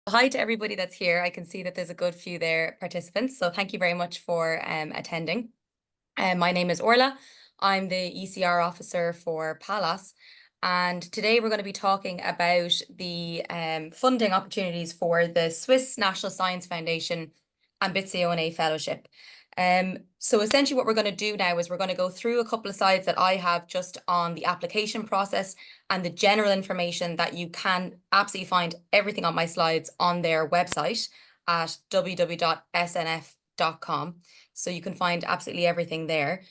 Hi to everybody that's here. I can see that there's a good few there participants, so thank you very much for attending. My name is Orla. I'm the ECR officer for Palas, and today we're going to be talking about the funding opportunities for the Swiss National Science Foundation Ambizione Fellowship. So essentially what we're going to do now is we're going to go through a couple of slides that I have just on the application process and the general information that you can absolutely find everything on my slides on their website at www.snf.com. So you can find absolutely everything there.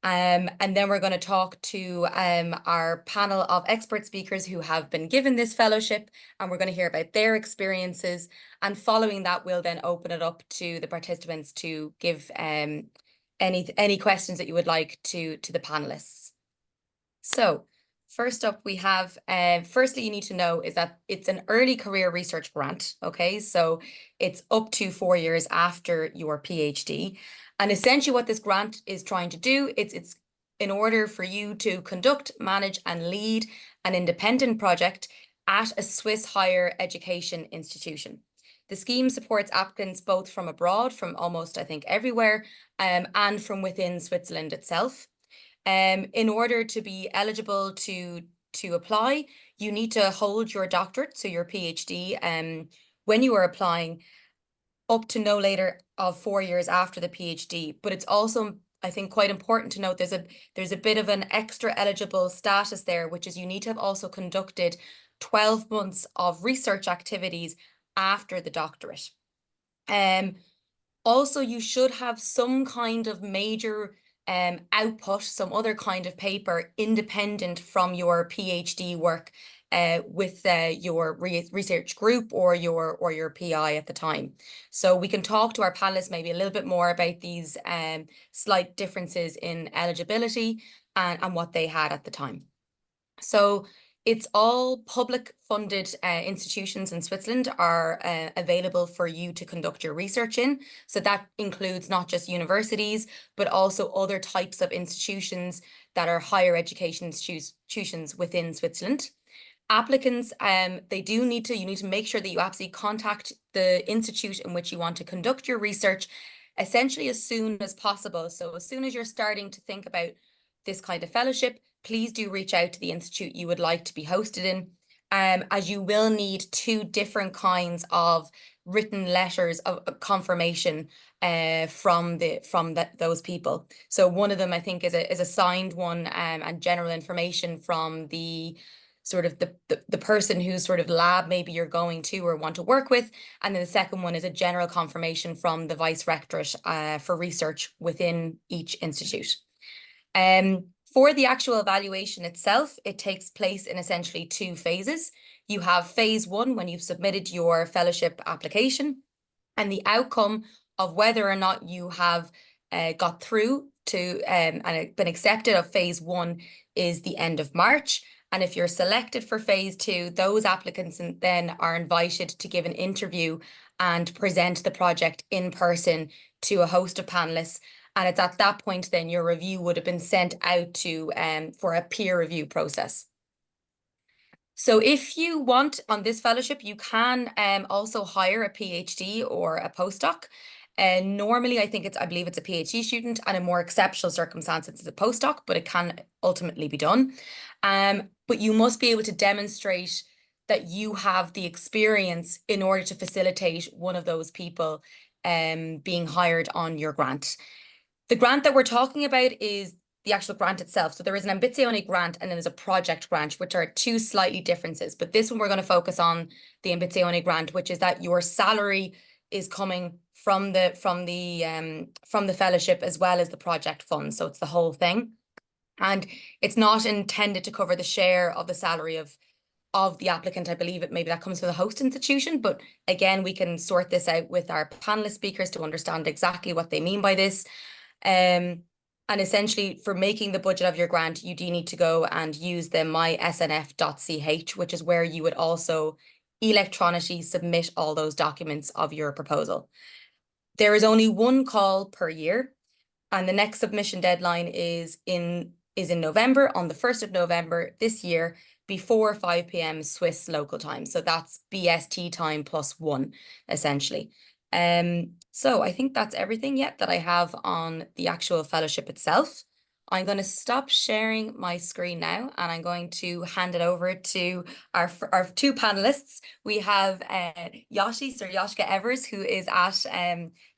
And then we're going to talk to our panel of expert speakers who have been given this fellowship, and we're going to hear about their experiences. And following that, we'll then open it up to the participants to give any questions that you would like to the panelists. So first up, we have, firstly, you need to know is that it's an early career research grant, okay? So it's up to 4 years after your PhD. And essentially what this grant is trying to do, it's in order for you to conduct, manage, and lead an independent project at a Swiss higher education institution. The scheme supports applicants both from abroad, from almost, I think, everywhere, and from within Switzerland itself. In order to be eligible to apply, you need to hold your doctorate, so your PhD, when you are applying, up to no later of 4 years after the PhD. But it's also, I think, quite important to note there's a bit of an extra eligible status there, which is you need to have also conducted 12 months of research activities after the doctorate. Also, you should have some kind of major output, some other kind of paper independent from your PhD work with your research group or your PI at the time. So we can talk to our panelists maybe a little bit more about these slight differences in eligibility and what they had at the time. So it's all public funded institutions in Switzerland are available for you to conduct your research in. So that includes not just universities, but also other types of institutions that are higher education institutions within Switzerland. Applicants, you need to make sure that you absolutely contact the institute in which you want to conduct your research essentially as soon as possible. So as soon as you're starting to think about this kind of fellowship, please do reach out to the institute you would like to be hosted in, as you will need 2 different kinds of written letters of confirmation from those people. So one of them, I think, is a signed one and general information from the sort of the person whose sort of lab maybe you're going to or want to work with. And then the second one is a general confirmation from the Vice Rectorate for research within each institute. For the actual evaluation itself, it takes place in essentially 2 phases. You have phase 1 when you've submitted your fellowship application, and the outcome of whether or not you have got through to and been accepted of phase 1 is the end of March. And if you're selected for phase 2, those applicants then are invited to give an interview and present the project in person to a host of panelists. And it's at that point then your review would have been sent out to for a peer review process. So if you want on this fellowship, you can also hire a PhD or a postdoc. And normally, I believe it's a PhD student, and in more exceptional circumstances, it's a postdoc, but it can ultimately be done. But you must be able to demonstrate that you have the experience in order to facilitate one of those people being hired on your grant. The grant that we're talking about is the actual grant itself. So there is an Ambizione grant and then there's a project grant, which are 2 slightly differences. But this one, we're going to focus on the Ambizione grant, which is that your salary is coming from the fellowship as well as the project fund. So it's the whole thing. And it's not intended to cover the share of the salary of the applicant. I believe maybe that comes from the host institution, but again, we can sort this out with our panelist speakers to understand exactly what they mean by this. And essentially, for making the budget of your grant, you do need to go and use the mysnf.ch, which is where you would also electronically submit all those documents of your proposal. There is only 1 call per year, and the next submission deadline is in November, on the 1st of November this year. before 5 p.m. Swiss local time. So that's BST time +1, essentially. So I think that's everything yet that I have on the actual fellowship itself. I'm going to stop sharing my screen now, and I'm going to hand it over to our two panelists. We have Sir Joschka Evers, who is at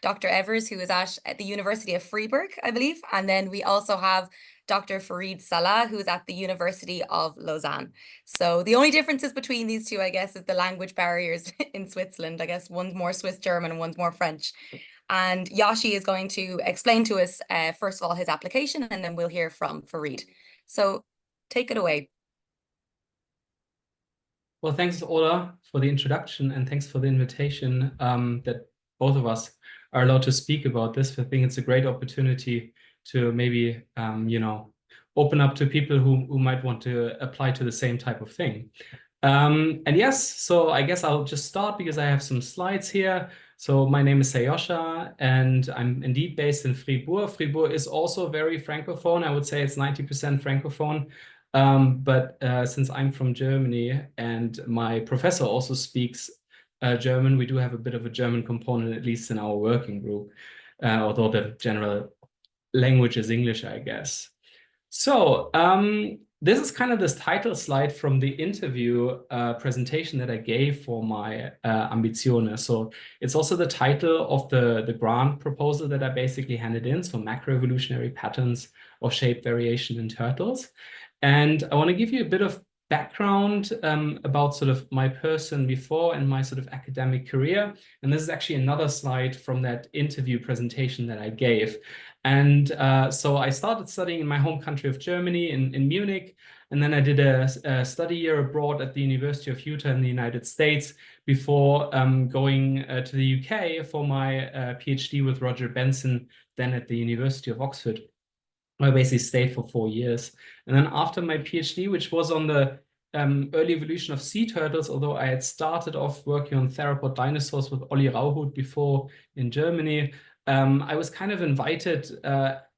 Dr. Evers, who is at the University of Freiburg, I believe. And then we also have Dr. Farid Salah, who's at the University of Lausanne. So the only differences between these two, I guess, is the language barriers in Switzerland. I guess one's more Swiss German and one's more French. And Yashi is going to explain to us, first of all, his application, and then we'll hear from Farid. So take it away. Well, thanks, Ola, for the introduction, and thanks for the invitation that both of us are allowed to speak about this. I think it's a great opportunity to maybe, open up to people who might want to apply to the same type of thing. And yes, so I guess I'll just start because I have some slides here. So my name is Sayosha, and I'm indeed based in Fribourg. Fribourg is also very Francophone. I would say it's 90% Francophone. But since I'm from Germany and my professor also speaks German, we do have a bit of a German component, at least in our working group, although the general language is English, I guess. So this is kind of this title slide from the interview presentation that I gave for my Ambizione. So it's also the title of the grant proposal that I basically handed in, so macroevolutionary patterns of shape variation in turtles. And I want to give you a bit of background about sort of my person before and my sort of academic career. And this is actually another slide from that interview presentation that I gave. And so I started studying in my home country of Germany in Munich. And then I did a study year abroad at the University of Utah in the United States before going to the UK for my PhD with Roger Benson, then at the University of Oxford. I basically stayed for 4 years. And then after my PhD, which was on the early evolution of sea turtles, although I had started off working on theropod dinosaurs with Olli Rauhut before in Germany, I was kind of invited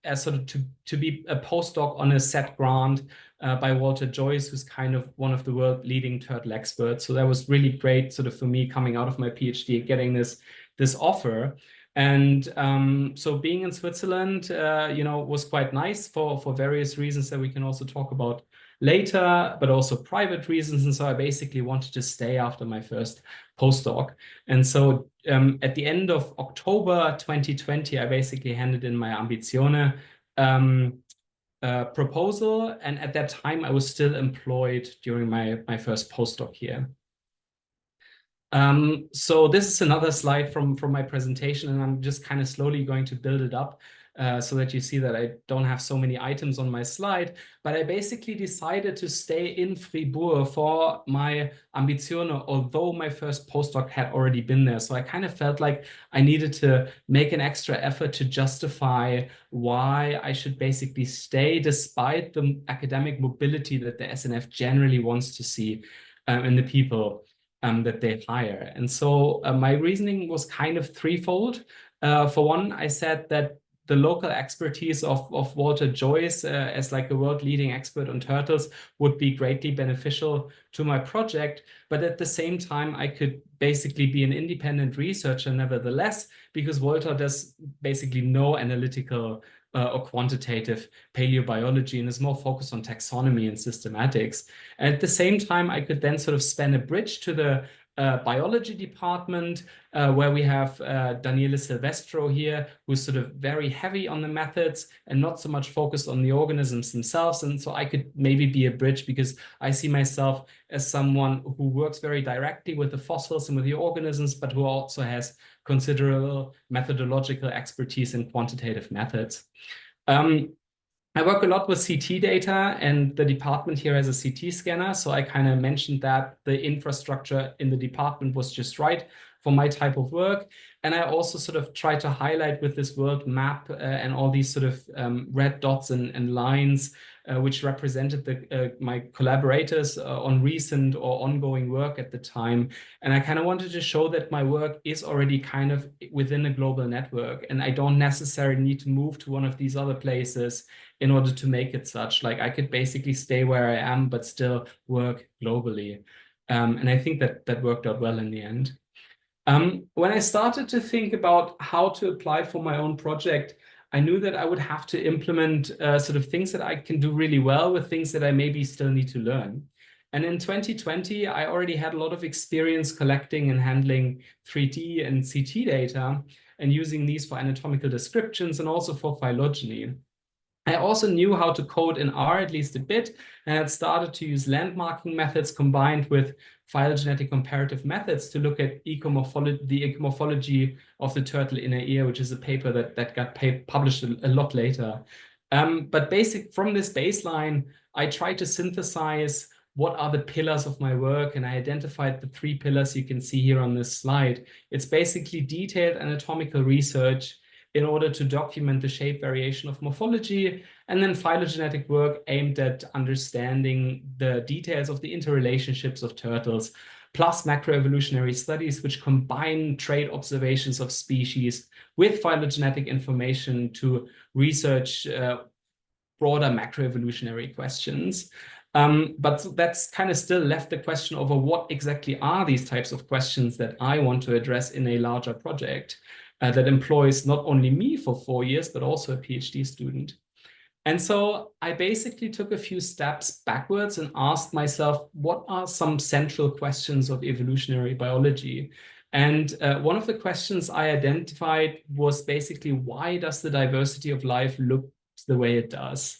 as sort of to be a postdoc on a set grant by Walter Joyce, who's kind of one of the world leading turtle experts. So that was really great sort of for me coming out of my PhD, getting this offer. And so being in Switzerland, was quite nice for various reasons that we can also talk about later, but also private reasons. And so I basically wanted to stay after my first postdoc. And so at the end of October 2020, I basically handed in my Ambizione proposal. And at that time, I was still employed during my first postdoc here. So this is another slide from my presentation, and I'm just kind of slowly going to build it up so that you see that I don't have so many items on my slide. But I basically decided to stay in Fribourg for my Ambizione, although my first postdoc had already been there. So I kind of felt like I needed to make an extra effort to justify why I should basically stay despite the academic mobility that the SNF generally wants to see in the people that they hire. And so my reasoning was kind of threefold. For one, I said that the local expertise of Walter Joyce as like a world-leading expert on turtles would be greatly beneficial to my project. But at the same time, I could basically be an independent researcher nevertheless, because Walter does basically no analytical or quantitative paleobiology and is more focused on taxonomy and systematics. And at the same time, I could then sort of span a bridge to the biology department, where we have Daniele Silvestro here, who's sort of very heavy on the methods and not so much focused on the organisms themselves. And so I could maybe be a bridge because I see myself as someone who works very directly with the fossils and with the organisms, but who also has considerable methodological expertise in quantitative methods. I work a lot with CT data, and the department here has a CT scanner. So I kind of mentioned that the infrastructure in the department was just right for my type of work. And I also sort of try to highlight with this world map and all these sort of red dots and lines, which represented my collaborators on recent or ongoing work at the time. And I kind of wanted to show that my work is already kind of within a global network, and I don't necessarily need to move to one of these other places in order to make it such. Like I could basically stay where I am, but still work globally. And I think that worked out well in the end. When I started to think about how to apply for my own project, I knew that I would have to implement sort of things that I can do really well with things that I maybe still need to learn. And in 2020, I already had a lot of experience collecting and handling 3D and CT data and using these for anatomical descriptions and also for phylogeny. I also knew how to code in R at least a bit, and had started to use landmarking methods combined with phylogenetic comparative methods to look at the ecomorphology of the turtle inner ear, which is a paper that got published a lot later. But from this baseline, I tried to synthesize what are the pillars of my work, and I identified the 3 pillars you can see here on this slide. It's basically detailed anatomical research in order to document the shape variation of morphology, and then phylogenetic work aimed at understanding the details of the interrelationships of turtles, plus macroevolutionary studies which combine trait observations of species with phylogenetic information to research broader macroevolutionary questions. But that's kind of still left the question over what exactly are these types of questions that I want to address in a larger project that employs not only me for 4 years, but also a PhD student. And so I basically took a few steps backwards and asked myself, what are some central questions of evolutionary biology? And one of the questions I identified was basically, why does the diversity of life look the way it does?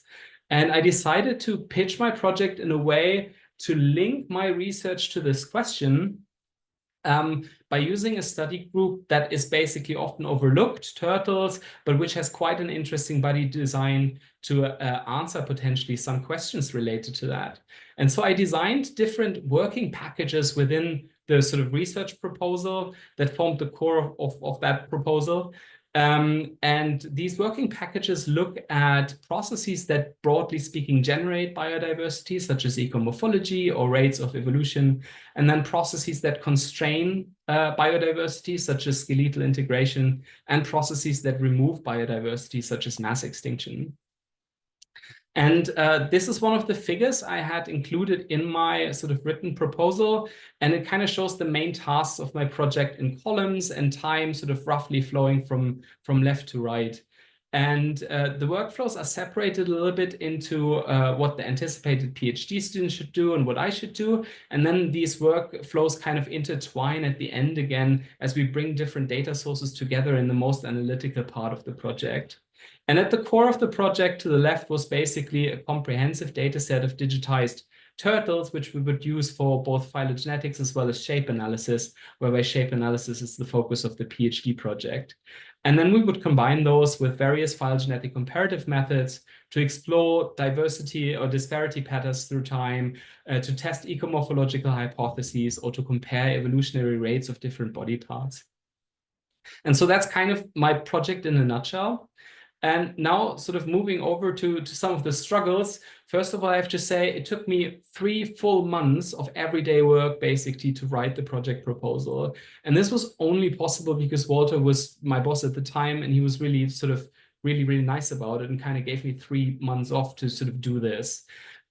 And I decided to pitch my project in a way to link my research to this question by using a study group that is basically often overlooked, turtles, but which has quite an interesting body design to answer potentially some questions related to that. And so I designed different working packages within the sort of research proposal that formed the core of that proposal. And these working packages look at processes that, broadly speaking, generate biodiversity, such as ecomorphology or rates of evolution, and then processes that constrain biodiversity, such as skeletal integration, and processes that remove biodiversity, such as mass extinction. And this is one of the figures I had included in my sort of written proposal, and it kind of shows the main tasks of my project in columns and time sort of roughly flowing from left to right. And the workflows are separated a little bit into what the anticipated PhD student should do and what I should do. And then these workflows kind of intertwine at the end again as we bring different data sources together in the most analytical part of the project. And at the core of the project to the left was basically a comprehensive data set of digitized turtles, which we would use for both phylogenetics as well as shape analysis, whereby shape analysis is the focus of the PhD project. And then we would combine those with various phylogenetic comparative methods to explore diversity or disparity patterns through time, to test ecomorphological hypotheses, or to compare evolutionary rates of different body parts. And so that's kind of my project in a nutshell. And now sort of moving over to some of the struggles. First of all, I have to say it took me 3 full months of everyday work basically to write the project proposal. And this was only possible because Walter was my boss at the time, and he was really sort of really nice about it and kind of gave me 3 months off to sort of do this.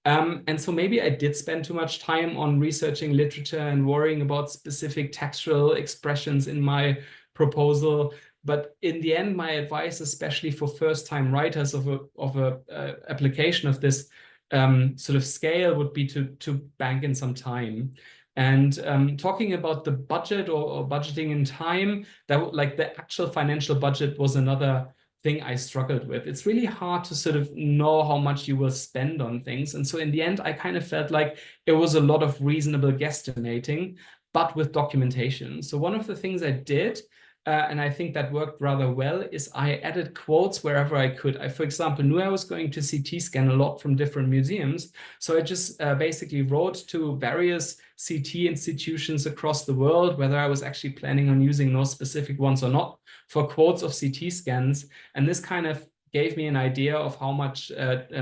And so maybe I did spend too much time on researching literature and worrying about specific textual expressions in my proposal. But in the end, my advice, especially for first-time writers of a application of this sort of scale, would be to bank in some time. And talking about the budget or budgeting in time, that like the actual financial budget was another thing I struggled with. It's really hard to sort of know how much you will spend on things. And so in the end, I kind of felt like it was a lot of reasonable guesstimating, but with documentation. So one of the things I did and I think that worked rather well, is I added quotes wherever I could. I, for example, knew I was going to CT scan a lot from different museums. So I just basically wrote to various CT institutions across the world, whether I was actually planning on using those specific ones or not, for quotes of CT scans. And this kind of gave me an idea of how much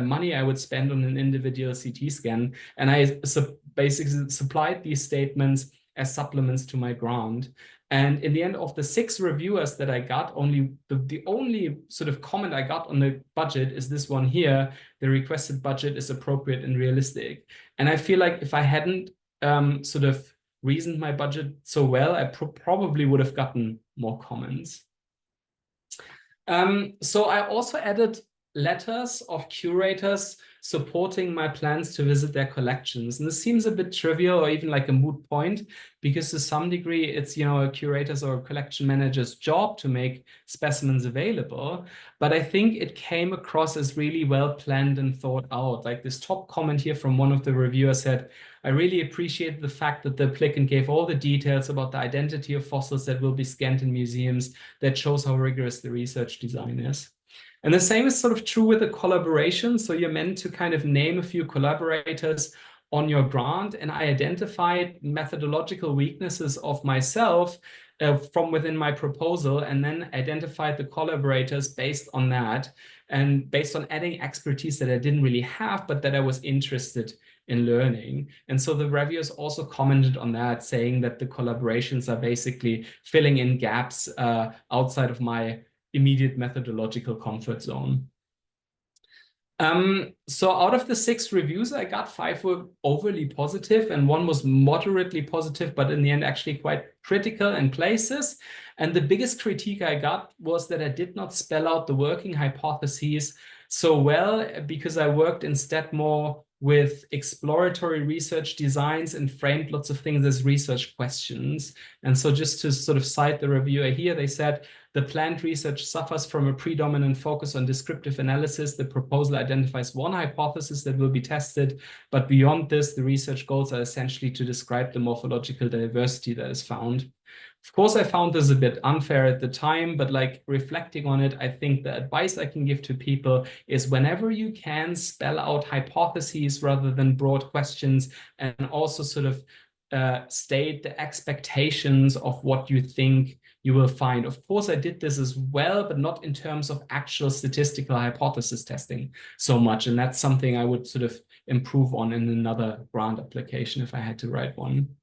money I would spend on an individual CT scan. And I basically supplied these statements as supplements to my grant. And in the end of the 6 reviewers that I got, only the only sort of comment I got on the budget is this one here: the requested budget is appropriate and realistic. And I feel like if I hadn't sort of reasoned my budget so well, I probably would have gotten more comments. So I also added letters of curators supporting my plans to visit their collections. And this seems a bit trivial or even like a moot point, because to some degree it's, you know, a curator's or a collection manager's job to make specimens available. But I think it came across as really well planned and thought out. Like this top comment here from one of the reviewers said, "I really appreciate the fact that the applicant gave all the details about the identity of fossils that will be scanned in museums. That shows how rigorous the research design is." And the same is sort of true with the collaboration. So you're meant to kind of name a few collaborators on your grant. And I identified methodological weaknesses of myself from within my proposal, and then identified the collaborators based on that, and based on adding expertise that I didn't really have, but that I was interested in learning. And so the reviewers also commented on that, saying that the collaborations are basically filling in gaps outside of my immediate methodological comfort zone. So out of the 6 reviews I got, 5 were overly positive and 1 was moderately positive, but in the end actually quite critical in places. And the biggest critique I got was that I did not spell out the working hypotheses so well, because I worked instead more with exploratory research designs and framed lots of things as research questions. And so just to sort of cite the reviewer here, they said, "The planned research suffers from a predominant focus on descriptive analysis. The proposal identifies one hypothesis that will be tested, but beyond this, the research goals are essentially to describe the morphological diversity that is found." Of course, I found this a bit unfair at the time, but like reflecting on it, I think the advice I can give to people is whenever you can, spell out hypotheses rather than broad questions, and also sort of state the expectations of what you think you will find. Of course, I did this as well, but not in terms of actual statistical hypothesis testing so much. And that's something I would sort of improve on in another grant application if I had to write one.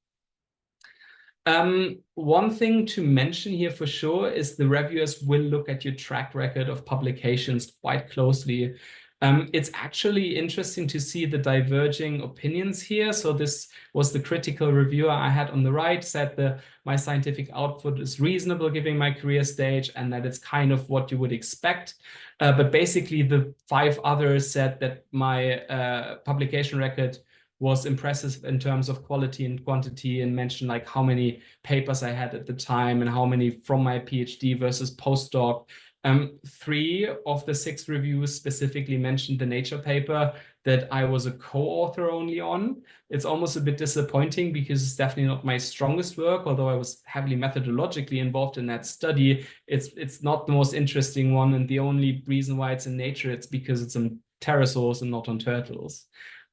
One thing to mention here for sure is the reviewers will look at your track record of publications quite closely. It's actually interesting to see the diverging opinions here. So this was the critical reviewer I had on the right, said that my scientific output is reasonable given my career stage and that it's kind of what you would expect. But basically the 5 others said that my publication record was impressive in terms of quality and quantity, and mentioned like how many papers I had at the time and how many from my PhD versus postdoc. 3 of the 6 reviews specifically mentioned the Nature paper that I was a co-author only on. It's almost a bit disappointing because it's definitely not my strongest work, although I was heavily methodologically involved in that study. It's not the most interesting one, and the only reason why it's in Nature, it's because it's on pterosaurs and not on turtles.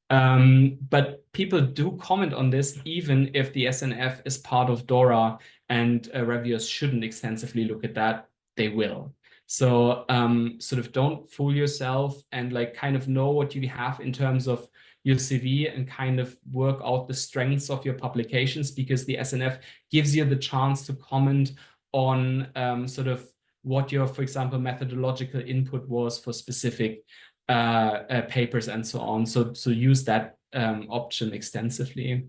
But people do comment on this, even if the SNF is part of DORA, and reviewers shouldn't extensively look at that. They will. So sort of don't fool yourself, and like kind of know what you have in terms of your CV and kind of work out the strengths of your publications, because the SNF gives you the chance to comment on sort of what your, for example, methodological input was for specific papers and so on. So use that option extensively.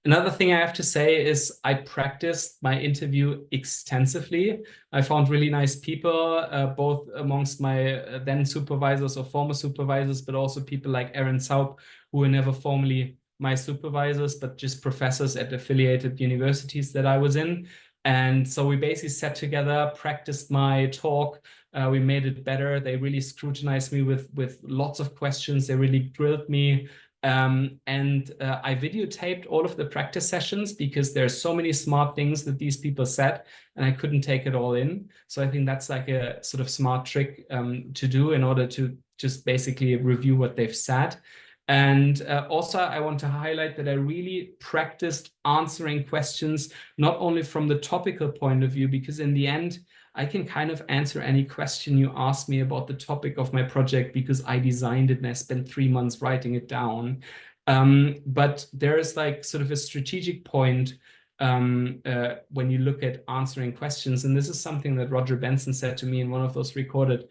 Another thing I have to say is I practiced my interview extensively. I found really nice people, both amongst my then supervisors or former supervisors, but also people like Aaron Saup, who were never formally my supervisors, but just professors at affiliated universities that I was in. And so we basically sat together, practiced my talk. We made it better. They really scrutinized me with lots of questions. They really grilled me. I videotaped all of the practice sessions because there's so many smart things that these people said, and I couldn't take it all in. So I think that's like a sort of smart trick to do in order to just basically review what they've said. And also, I want to highlight that I really practiced answering questions, not only from the topical point of view, because in the end, I can kind of answer any question you ask me about the topic of my project because I designed it and I spent 3 months writing it down. But there is like sort of a strategic point when you look at answering questions. And this is something that Roger Benson said to me in one of those recorded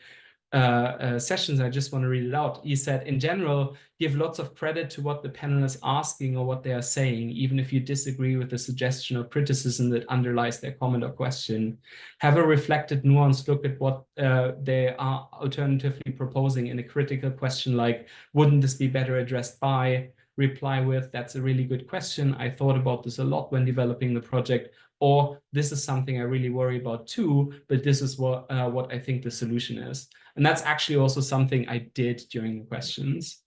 sessions. I just want to read it out. He said, in general, give lots of credit to what the panel is asking or what they are saying, even if you disagree with the suggestion or criticism that underlies their comment or question. Have a reflected, nuanced look at what they are alternatively proposing in a critical question like, wouldn't this be better addressed by? Reply with, that's a really good question. I thought about this a lot when developing the project. Or this is something I really worry about too, but this is what I think the solution is. And that's actually also something I did during the questions.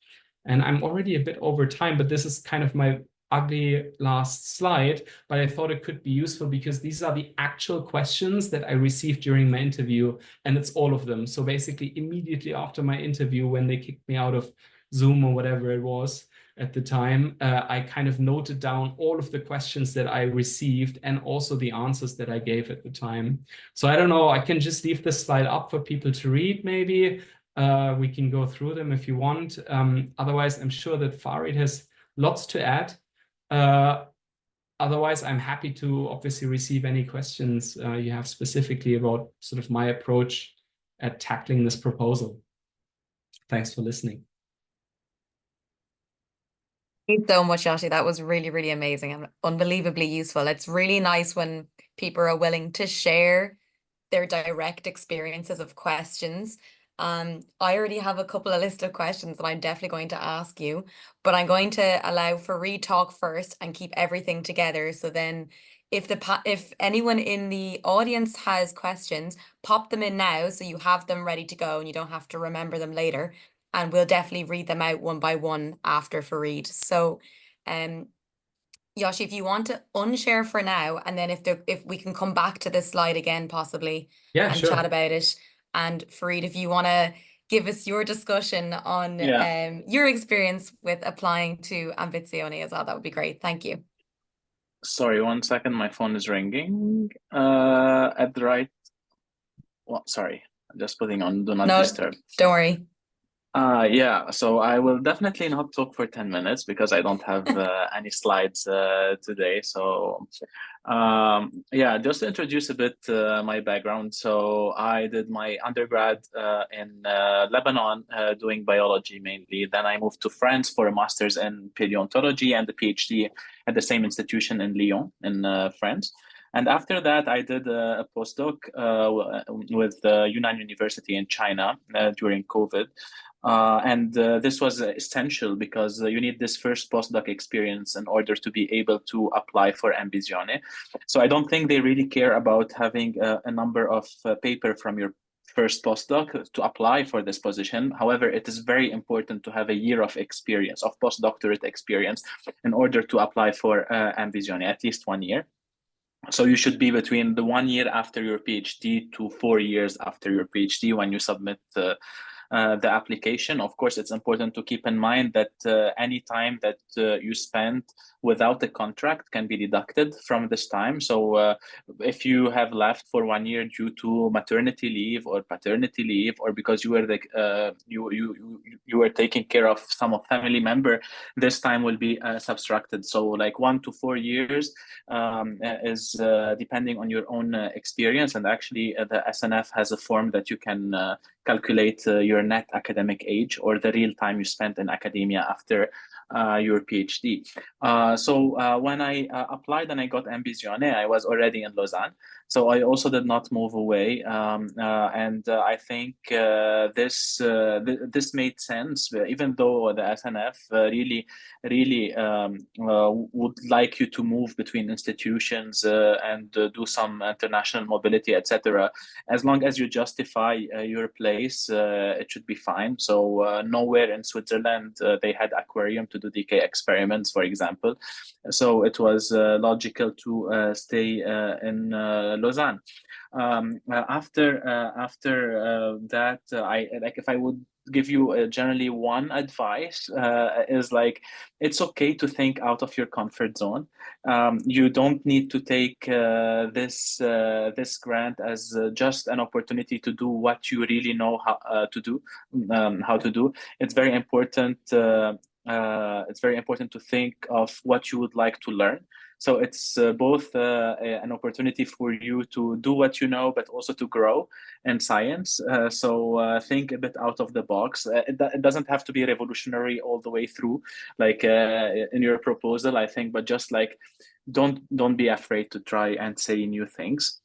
And I'm already a bit over time, but this is kind of my ugly last slide, but I thought it could be useful because these are the actual questions that I received during my interview, and it's all of them. So basically immediately after my interview, when they kicked me out of Zoom or whatever it was at the time, I kind of noted down all of the questions that I received and also the answers that I gave at the time. So I don't know, I can just leave this slide up for people to read maybe. We can go through them if you want. Otherwise, I'm sure that Farid has lots to add. Otherwise, I'm happy to obviously receive any questions you have specifically about sort of my approach at tackling this proposal. Thanks for listening. Thank you so much, Yoshi. That was really, really amazing and unbelievably useful. It's really nice when people are willing to share their direct experiences of questions. I already have a couple of list of questions that I'm definitely going to ask you, but I'm going to allow Farid talk first and keep everything together. So then if anyone in the audience has questions, pop them in now so you have them ready to go and you don't have to remember them later. And we'll definitely read them out one by one after Farid. So Yoshi, if you want to unshare for now, and then if we can come back to this slide again, possibly, Yeah, and sure. chat about it. And Farid, if you want to give us your discussion on your experience with applying to Ambizione as well, that would be great. Thank you. Sorry, 1 second. My phone is ringing. At the right. Well, sorry, I'm just putting on do not disturb. Don't worry. Yeah, so I will definitely not talk for 10 minutes because I don't have any slides today. So yeah, just to introduce a bit my background. So I did my undergrad in Lebanon doing biology mainly. Then I moved to France for a master's in paleontology and a PhD at the same institution in Lyon in France. And after that, I did a postdoc with Yunnan University in China during COVID. This was essential because you need this first postdoc experience in order to be able to apply for Ambizione. So I don't think they really care about having a number of paper from your first postdoc to apply for this position. However, it is very important to have a year of experience, of postdoctorate experience, in order to apply for Ambizione, at least 1 year. So you should be between the 1 year after your PhD to 4 years after your PhD when you submit the application. Of course, it's important to keep in mind that any time that you spend without a contract can be deducted from this time. So if you have left for 1 year due to maternity leave or paternity leave, or because you were you were taking care of some family member, this time will be subtracted. So like 1 to 4 years is depending on your own experience. And actually, the SNF has a form that you can calculate your net academic age, or the real time you spent in academia after your PhD. So when I applied and I got Ambizione, I was already in Lausanne. So I also did not move away, and I think this made sense, even though the SNF really would like you to move between institutions and do some international mobility, etc. As long as you justify your place, it should be fine. So nowhere in Switzerland they had aquarium to to do decay experiments, for example. So it was logical to stay in Lausanne. After that, if I would give you generally one advice, is like, it's okay to think out of your comfort zone. You don't need to take this grant as just an opportunity to do what you really know how to do. It's very important. It's very important to think of what you would like to learn. So it's both an opportunity for you to do what you know, but also to grow in science. So think a bit out of the box. It doesn't have to be revolutionary all the way through, like in your proposal, I think, but just like, don't be afraid to try and say new things.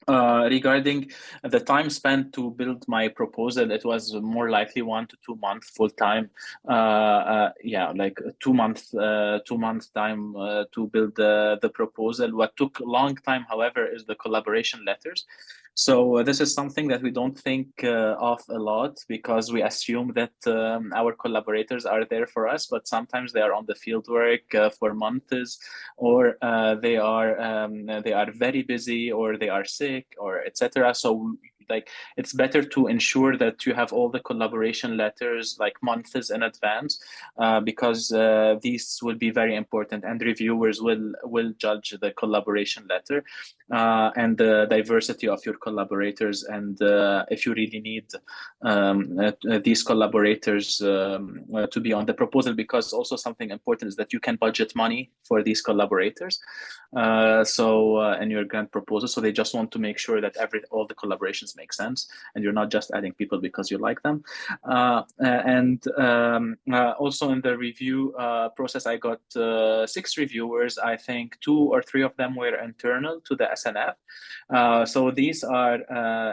Regarding the time spent to build my proposal, it was more likely 1 to 2 months full time. Yeah, like 2 months, 2 months time to build the proposal. What took a long time, however, is the collaboration letters. So this is something that we don't think of a lot, because we assume that our collaborators are there for us, but sometimes they are on the field work for months, or they are very busy, or they are sick, or etc. So like, it's better to ensure that you have all the collaboration letters like months in advance, because these will be very important, and reviewers will judge the collaboration letter and the diversity of your collaborators, and if you really need these collaborators to be on the proposal, because also something important is that you can budget money for these collaborators. In your grant proposal, so they just want to make sure that all the collaborations make sense, and you're not just adding people because you like them. Also in the review process, I got 6 reviewers. I think 2 or 3 of them were internal to the SNF. So these are,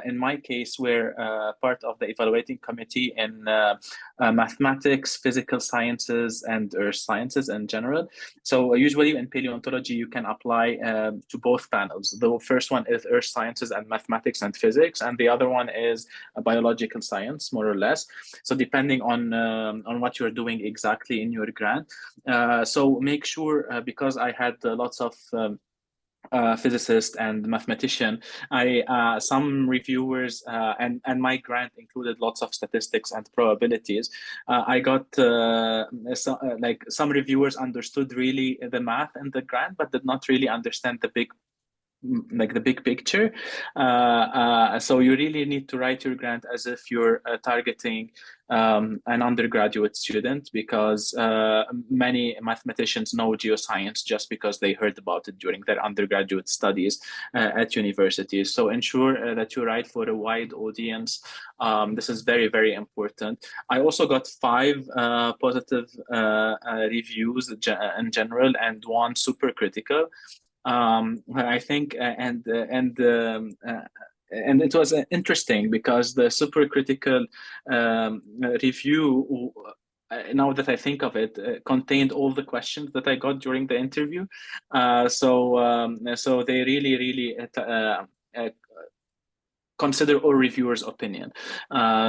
in my case, were part of the evaluating committee in mathematics, physical sciences, and earth sciences in general. So usually in paleontology, you can apply to both panels. The first one is earth sciences and mathematics and physics, and the other one is biological science, more or less. So depending on what you're doing exactly in your grant. So make sure, because I had lots of physicist and mathematician, some reviewers and my grant included lots of statistics and probabilities. I got like some reviewers understood really the math and the grant, but did not really understand the big picture. So you really need to write your grant as if you're targeting an undergraduate student, because many mathematicians know geoscience just because they heard about it during their undergraduate studies at universities. So ensure that you write for a wide audience. This is very, very important. I also got 5 positive reviews in general, and 1 super critical. I think, and it was interesting because the super critical review, now that I think of it, contained all the questions that I got during the interview. So they really consider all reviewers' opinion.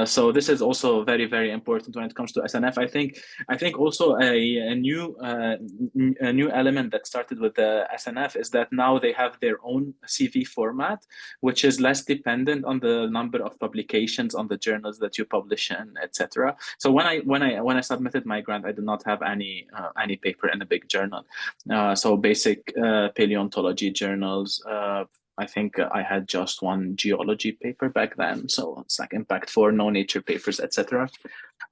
So this is also very, very important when it comes to SNF. I think also a new element that started with the SNF is that now they have their own CV format, which is less dependent on the number of publications on the journals that you publish in, etc. So when I submitted my grant, I did not have any paper in a big journal. So basic paleontology journals. I think I had just 1 geology paper back then, so it's like Impact 4, no Nature papers, etc.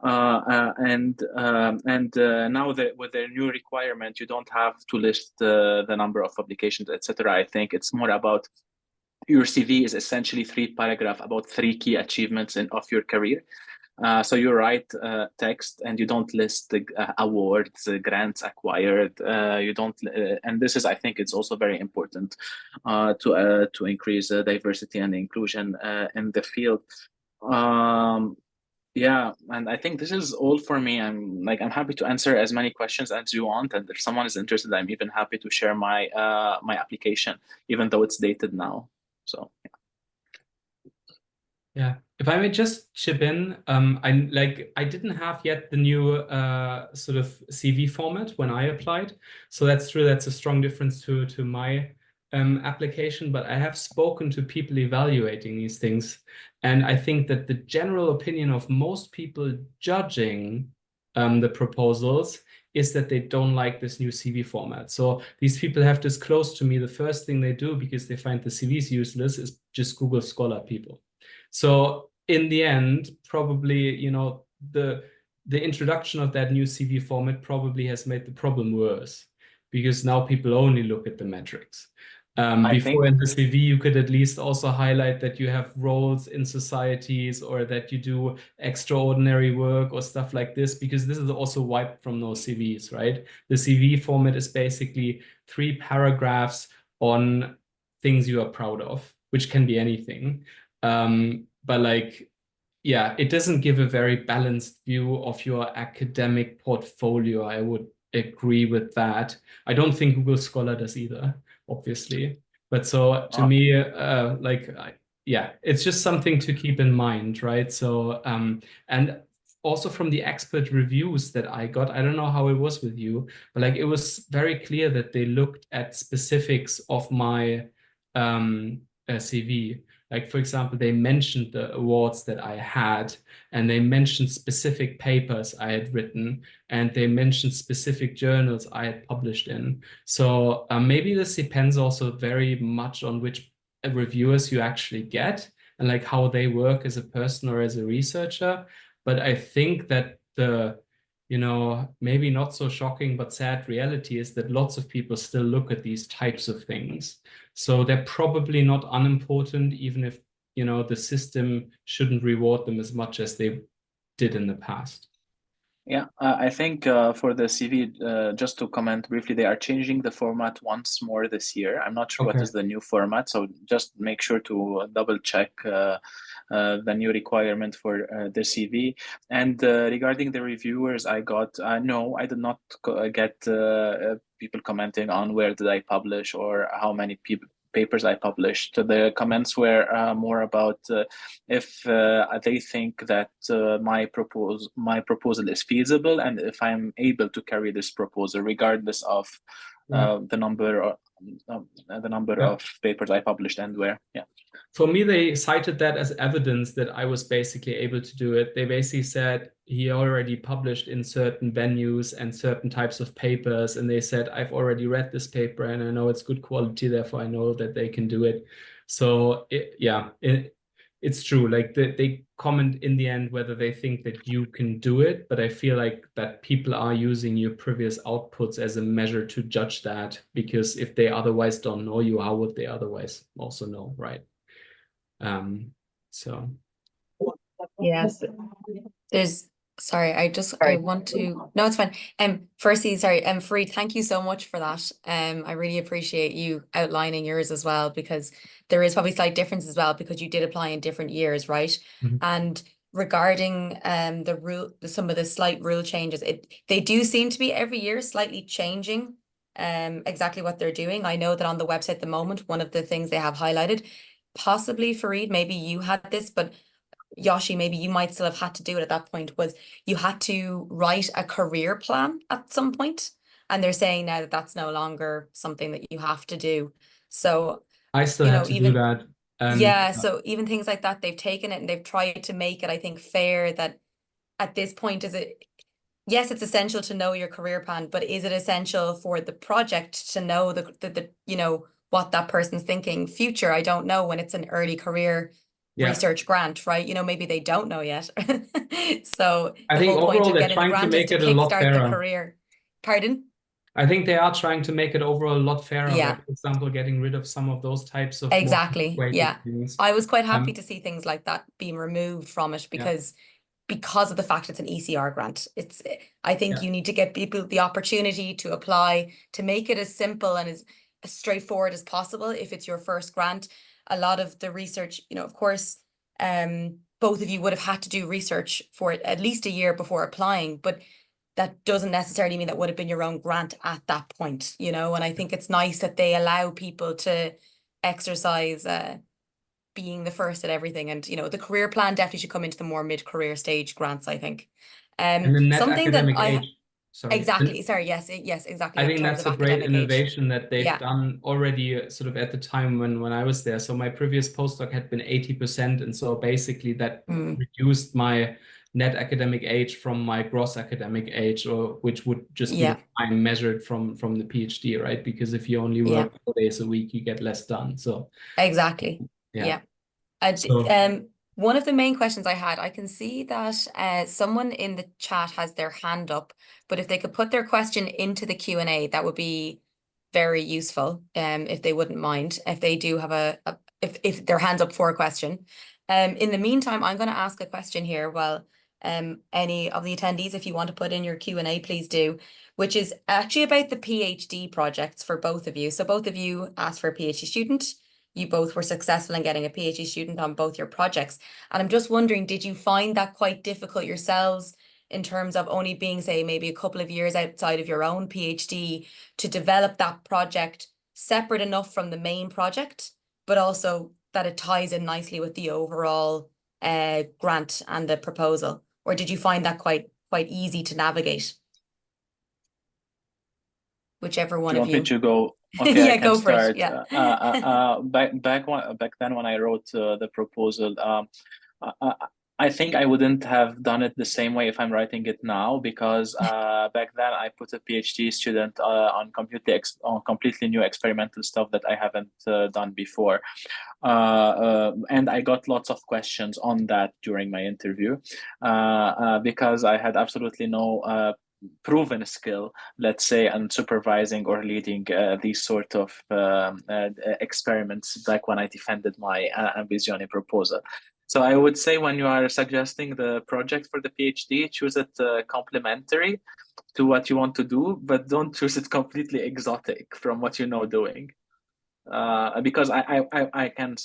And now with their new requirement, you don't have to list the number of publications, etc. I think it's more about your CV is essentially 3 paragraphs about 3 key achievements of your career. So you write text, and you don't list the awards, grants acquired. You don't, and this is, I think, it's also very important to increase diversity and inclusion in the field. Yeah, and I think this is all for me. I'm happy to answer as many questions as you want, and if someone is interested, I'm even happy to share my my application, even though it's dated now. So yeah, If I may just chip in, I didn't have yet the new sort of CV format when I applied, so that's true. That's a strong difference to my application. But I have spoken to people evaluating these things, and I think that the general opinion of most people judging the proposals is that they don't like this new CV format. So these people have disclosed to me the first thing they do, because they find the CVs useless, is just Google Scholar people. So in the end, probably, you know, the introduction of that new CV format probably has made the problem worse, because now people only look at the metrics. Before in the CV, you could at least also highlight that you have roles in societies, or that you do extraordinary work or stuff like this, because this is also wiped from those CVs, right? The CV format is basically 3 paragraphs on things you are proud of, which can be anything. But like, yeah, it doesn't give a very balanced view of your academic portfolio. I would agree with that. I don't think Google Scholar does either, obviously. But so to me, yeah, it's just something to keep in mind, right? So, and also from the expert reviews that I got, I don't know how it was with you, but like it was very clear that they looked at specifics of my CV. Like, for example, they mentioned the awards that I had, and they mentioned specific papers I had written, and they mentioned specific journals I had published in. So maybe this depends also very much on which reviewers you actually get, and like how they work as a person or as a researcher. But I think that the, you know, maybe not so shocking but sad reality is that lots of people still look at these types of things. So they're probably not unimportant, even if, you know, the system shouldn't reward them as much as they did in the past. Yeah, I think for the CV, just to comment briefly, they are changing the format once more this year. I'm not sure what is the new format, so just make sure to double check the new requirement for the CV. And regarding the reviewers, I got, no, I did not get people commenting on where did I publish or how many papers I published. The comments were more about if they think that my proposal is feasible, and if I'm able to carry this proposal, regardless of the number of papers I published and where. Yeah. For me, they cited that as evidence that I was basically able to do it. They basically said he already published in certain venues and certain types of papers. And they said, I've already read this paper and I know it's good quality, therefore I know that they can do it. So it's true. Like they comment in the end whether they think that you can do it, but I feel like that people are using your previous outputs as a measure to judge that, because if they otherwise don't know you, how would they otherwise also know, right? So yes, sorry, I want to, no, it's fine. Firstly, sorry, Fareed, thank you so much for that. I really appreciate you outlining yours as well, because there is probably slight difference as well, because you did apply in different years, right? And regarding some of the slight rule changes, they do seem to be every year slightly changing exactly what they're doing. I know that on the website at the moment, one of the things they have highlighted, possibly Fareed, maybe you had this, but Yoshi, maybe you might still have had to do it at that point, was you had to write a career plan at some point, and they're saying now that that's no longer something that you have to do. So I still had to do that. Yeah, so even things like that, they've taken it and they've tried to make it, I think, fair that at this point, yes, it's essential to know your career plan, but is it essential for the project to know the you know, what that person's thinking future? I don't know, when it's an early career research grant, right? You know, maybe they don't know yet. So I the think whole point overall of they're getting the trying to grant is make to it a lot kickstart the fairer. career. Pardon? I think they are trying to make it overall a lot fairer. Yeah. By, for example, getting rid of some of those types of more Exactly. weighted Yeah. things. I was quite happy to see things like that being removed from it, because of the fact it's an ECR grant. I think you need to get people the opportunity to apply, to make it as simple and as straightforward as possible. If it's your first grant, a lot of the research, you know, of course, both of you would have had to do research for it at least a year before applying, but that doesn't necessarily mean that would have been your own grant at that point, you know. And I think it's nice that they allow people to exercise being the first at everything. And, you know, the career plan definitely should come into the more mid-career stage grants, I think. And the net Something that academic age, sorry. exactly, sorry, yes, exactly. I In think terms that's of a great academic age. innovation that they've Yeah. done already sort of at the time when I was there. So my previous postdoc had been 80%. And so basically that reduced my net academic age from my gross academic age, or which would just be the time measured from the PhD, right? Because if you only work 4 days a week, you get less done. So exactly. yeah. One of the main questions I had, I can see that someone in the chat has their hand up, but if they could put their question into the Q&A, that would be very useful. If they wouldn't mind, if they do have if their hand's up for a question. In the meantime, I'm going to ask a question here. Well, any of the attendees, if you want to put in your Q&A, please do, which is actually about the PhD projects for both of you. So both of you asked for a PhD student. You both were successful in getting a PhD student on both your projects. And I'm just wondering, did you find that quite difficult yourselves in terms of only being, say, maybe a couple of years outside of your own PhD to develop that project separate enough from the main project, but also that it ties in nicely with the overall grant and the proposal? Or did you find that quite easy to navigate? Whichever one of you. Want me to go? Okay, yeah, I can go start. for it. Yeah. Back then when I wrote the proposal, I think I wouldn't have done it the same way if I'm writing it now, because back then I put a PhD student on completely new experimental stuff that I haven't done before. And I got lots of questions on that during my interview because I had absolutely no proven skill, let's say, on supervising or leading these sort of experiments back when I defended my Ambizione proposal. So I would say when you are suggesting the project for the PhD, choose it complementary to what you want to do, but don't choose it completely exotic from what you know doing. Because I can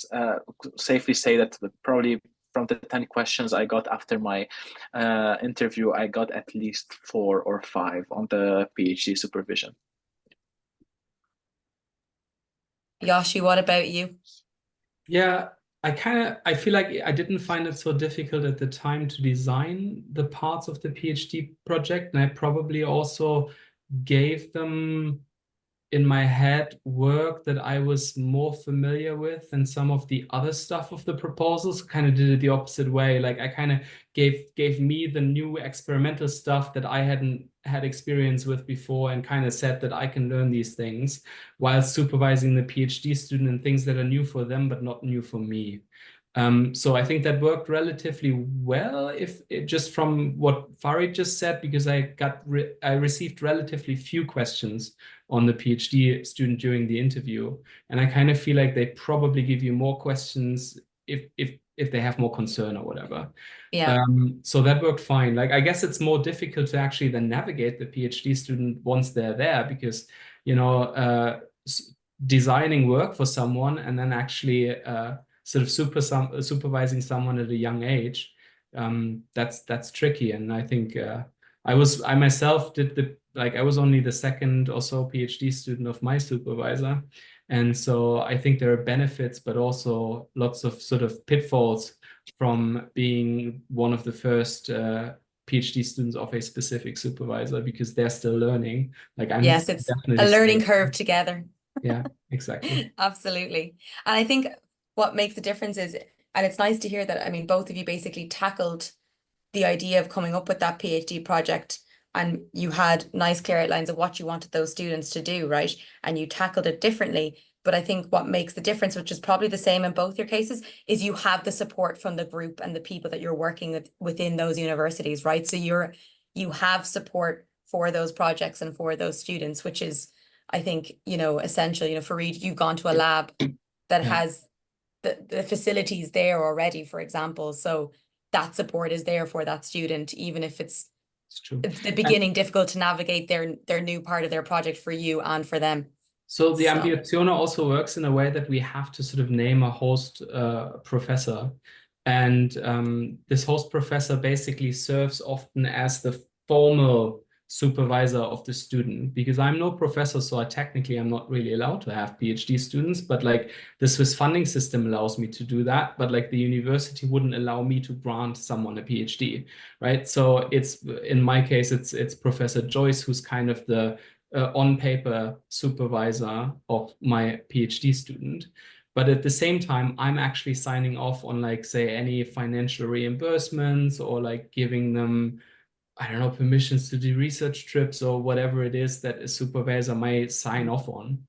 safely say that probably from the 10 questions I got after my interview, I got at least 4 or 5 on the PhD supervision. Yoshi, what about you? Yeah, I feel like I didn't find it so difficult at the time to design the parts of the PhD project. And I probably also gave them in my head work that I was more familiar with than some of the other stuff of the proposals. Kind of did it the opposite way. Like I kind of gave me the new experimental stuff that I hadn't had experience with before, and kind of said that I can learn these things while supervising the PhD student and things that are new for them but not new for me. So I think that worked relatively well, if just from what Farid just said, because I received relatively few questions on the PhD student during the interview, and I kind of feel like they probably give you more questions if they have more concern or whatever. Yeah. So that worked fine. Like I guess it's more difficult to actually then navigate the PhD student once they're there, because designing work for someone and then actually sort of supervising someone at a young age, that's tricky. And I think I myself I was only the second or so PhD student of my supervisor. And so I think there are benefits, but also lots of sort of pitfalls from being one of the first PhD students of a specific supervisor, because they're still learning. Like yes, it's a learning curve together. Yeah, exactly. Absolutely. And I think what makes the difference is, and it's nice to hear that, I mean, both of you basically tackled the idea of coming up with that PhD project, and you had nice clear outlines of what you wanted those students to do, right? And you tackled it differently. But I think what makes the difference, which is probably the same in both your cases, is you have the support from the group and the people that you're working with within those universities, right? So you have support for those projects and for those students, which is, I think, essential. Farid, you've gone to a lab that has the facilities there already, for example. So that support is there for that student, even if it's true. At the beginning difficult to navigate their new part of their project for you and for them. So the Ambizione also works in a way that we have to sort of name a host professor. And this host professor basically serves often as the formal supervisor of the student, because I'm no professor, so technically I'm not really allowed to have PhD students, but like the Swiss funding system allows me to do that, but like the university wouldn't allow me to grant someone a PhD, right? So it's, in my case, it's Professor Joyce who's kind of the on paper supervisor of my PhD student. But at the same time, I'm actually signing off on, like, say, any financial reimbursements, or like giving them, I don't know, permissions to do research trips or whatever it is that a supervisor might sign off on.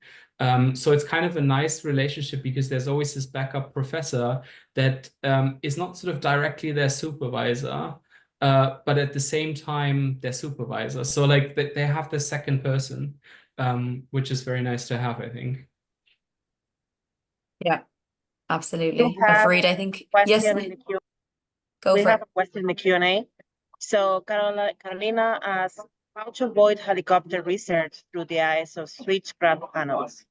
So it's kind of a nice relationship, because there's always this backup professor that is not sort of directly their supervisor, but at the same time their supervisor. So like they have the second person, which is very nice to have, I think. Yeah, absolutely. We have Fareed, I think, question yes, in the Q. go We for have it. a question in the Q&A. So Carolina asks, how to avoid helicopter research through the ISO switch grant panels?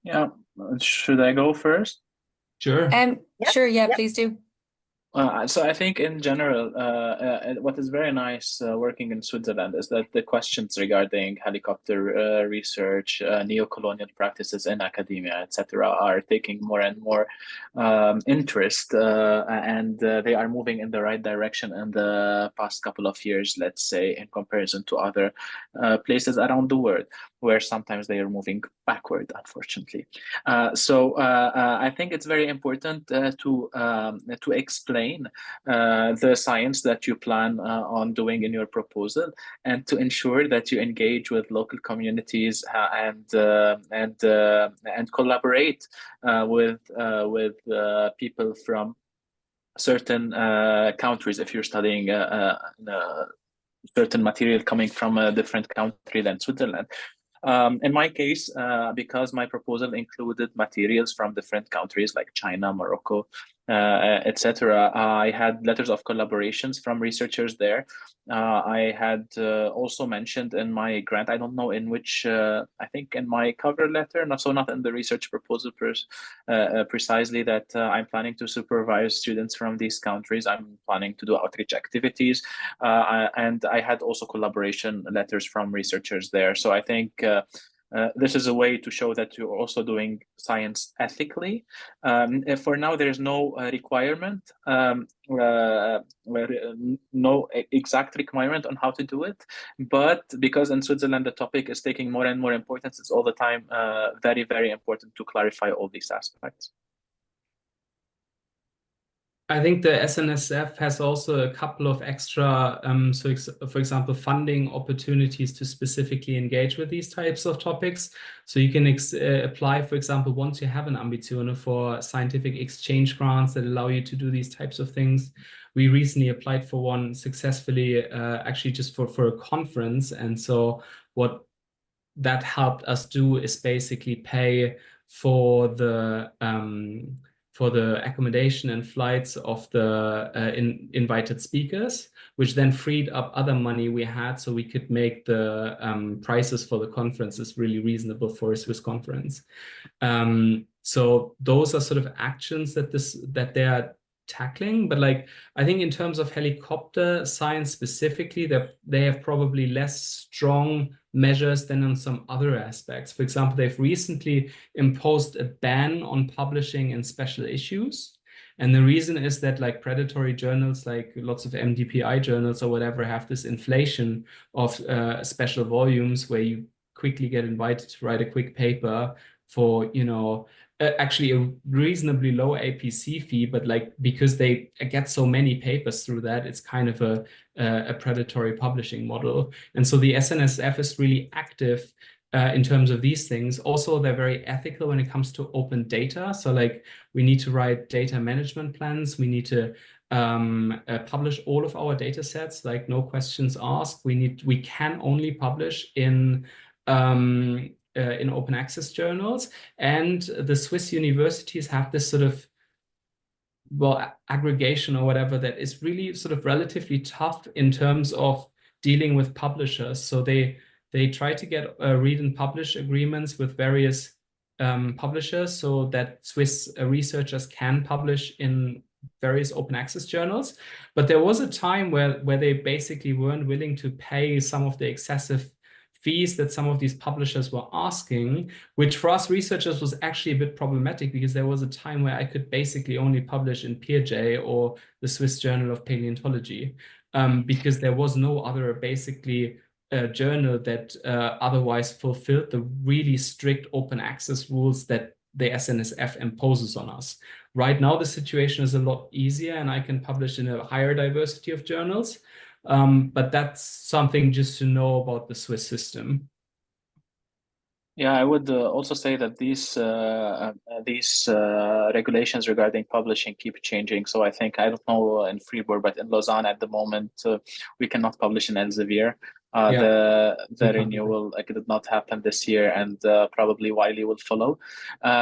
Yeah, should I go first? Sure. Yeah. Sure, yeah, Yeah. please do. So I think in general, what is very nice working in Switzerland is that the questions regarding helicopter research, neo-colonial practices in academia, etc., are taking more and more interest, and they are moving in the right direction in the past couple of years, let's say, in comparison to other places around the world, where sometimes they are moving backward, unfortunately. So I think it's very important to explain the science that you plan on doing in your proposal, and to ensure that you engage with local communities and collaborate with people from certain countries. If you're studying certain material coming from a different country than Switzerland. In my case, because my proposal included materials from different countries like China, Morocco, etc., I had letters of collaborations from researchers there. I had also mentioned in my grant, I don't know in which, I think in my cover letter, not in the research proposal precisely, that I'm planning to supervise students from these countries. I'm planning to do outreach activities, and I had also collaboration letters from researchers there. So I think this is a way to show that you're also doing science ethically. For now, there's no requirement, no exact requirement on how to do it. But because in Switzerland the topic is taking more and more importance, it's all the time very, very important to clarify all these aspects. I think the SNSF has also a couple of extra, for example, funding opportunities to specifically engage with these types of topics. So you can apply, for example, once you have an Ambizione, for scientific exchange grants that allow you to do these types of things. We recently applied for one successfully, actually just for a conference. And so what that helped us do is basically pay for the accommodation and flights of the invited speakers, which then freed up other money we had, so we could make the prices for the conferences really reasonable for a Swiss conference. So those are sort of actions that they are tackling. But like, I think in terms of helicopter science specifically, they have probably less strong measures than on some other aspects. For example, they've recently imposed a ban on publishing in special issues. And the reason is that, like, predatory journals, like lots of MDPI journals or whatever, have this inflation of special volumes where you quickly get invited to write a quick paper for, you know, actually a reasonably low APC fee, but like, because they get so many papers through that, it's kind of a predatory publishing model. And so the SNSF is really active in terms of these things. Also, they're very ethical when it comes to open data. So like, we need to write data management plans. We need to publish all of our data sets, like no questions asked. We can only publish in open access journals. And the Swiss universities have this sort of, well, aggregation or whatever that is really sort of relatively tough in terms of dealing with publishers. So they try to get read and publish agreements with various publishers, so that Swiss researchers can publish in various open access journals. But there was a time where they basically weren't willing to pay some of the excessive fees that some of these publishers were asking, which for us researchers was actually a bit problematic, because there was a time where I could basically only publish in PeerJ or the Swiss Journal of Paleontology, because there was no other basically journal that otherwise fulfilled the really strict open access rules that the SNSF imposes on us. Right now, the situation is a lot easier, and I can publish in a higher diversity of journals. But that's something just to know about the Swiss system. Yeah, I would also say that these regulations regarding publishing keep changing. So I think, I don't know in Fribourg, but in Lausanne at the moment, we cannot publish in Elsevier. The renewal did not happen this year, and probably Wiley will follow,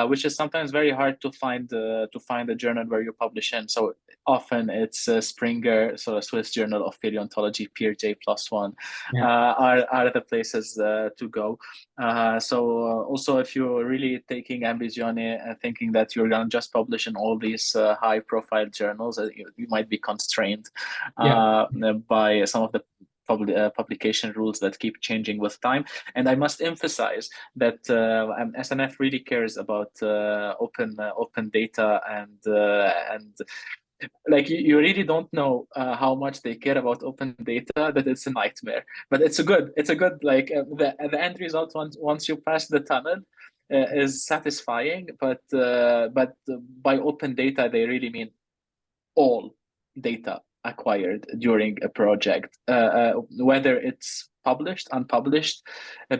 which is sometimes very hard to find a journal where you publish in. So often it's Springer, so a Swiss Journal of Paleontology, PeerJ +1 are the places to go. So also, if you're really taking Ambizione and thinking that you're going to just publish in all these high-profile journals, you might be constrained by some of the publication rules that keep changing with time. And I must emphasize that SNF really cares about open data, and like you really don't know how much they care about open data, that it's a nightmare. But it's a good like the end result once you pass the tunnel is satisfying. But by open data they really mean all data acquired during a project, whether it's published, unpublished,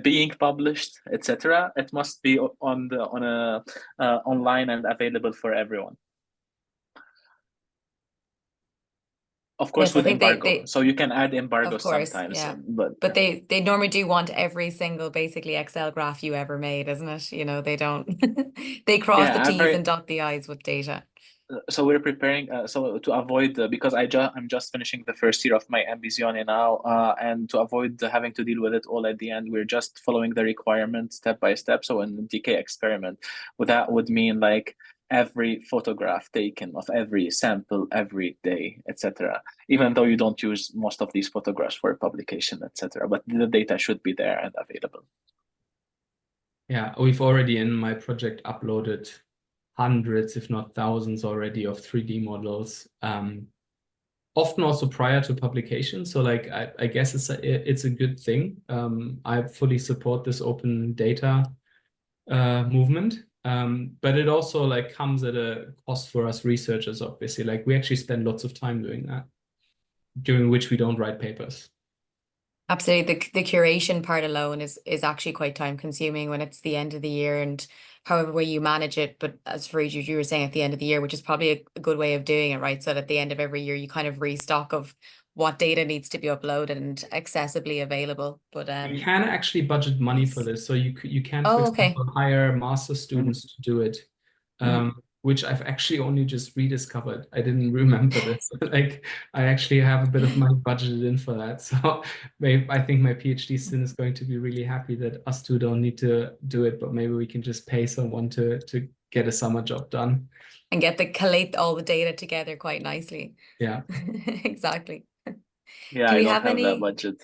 being published, etc. It must be online and available for everyone. Of course, with embargo. So you can add embargo sometimes. Yeah. But they normally do want every single basically Excel graph you ever made, isn't it? You know, they don't they cross the T's and dot the I's with data. So we're preparing so to avoid because I'm just finishing the first year of my Ambizione now, and to avoid having to deal with it all at the end, we're just following the requirements step by step. So in the DK experiment, that would mean like every photograph taken of every sample every day, etc. Even though you don't use most of these photographs for publication, etc. But the data should be there and available. Yeah, we've already in my project uploaded hundreds, if not thousands already, of 3D models, often also prior to publication. So like, I guess it's a good thing. I fully support this open data movement. But it also like comes at a cost for us researchers, obviously. Like we actually spend lots of time doing that, during which we don't write papers. Absolutely. The curation part alone is actually quite time consuming when it's the end of the year, and however way you manage it. But as Fareed, you were saying at the end of the year, which is probably a good way of doing it, right? So that at the end of every year, you kind of restock of what data needs to be uploaded and accessibly available. But you can actually budget money for this. So you can, for example, hire master students to do it. Which I've actually only just rediscovered. I didn't remember this. Like I actually have a bit of money budgeted in for that. So I think my PhD student is going to be really happy that us two don't need to do it, but maybe we can just pay someone to get a summer job done. And collate all the data together quite nicely. Yeah. Yeah, Exactly. I don't have that budget.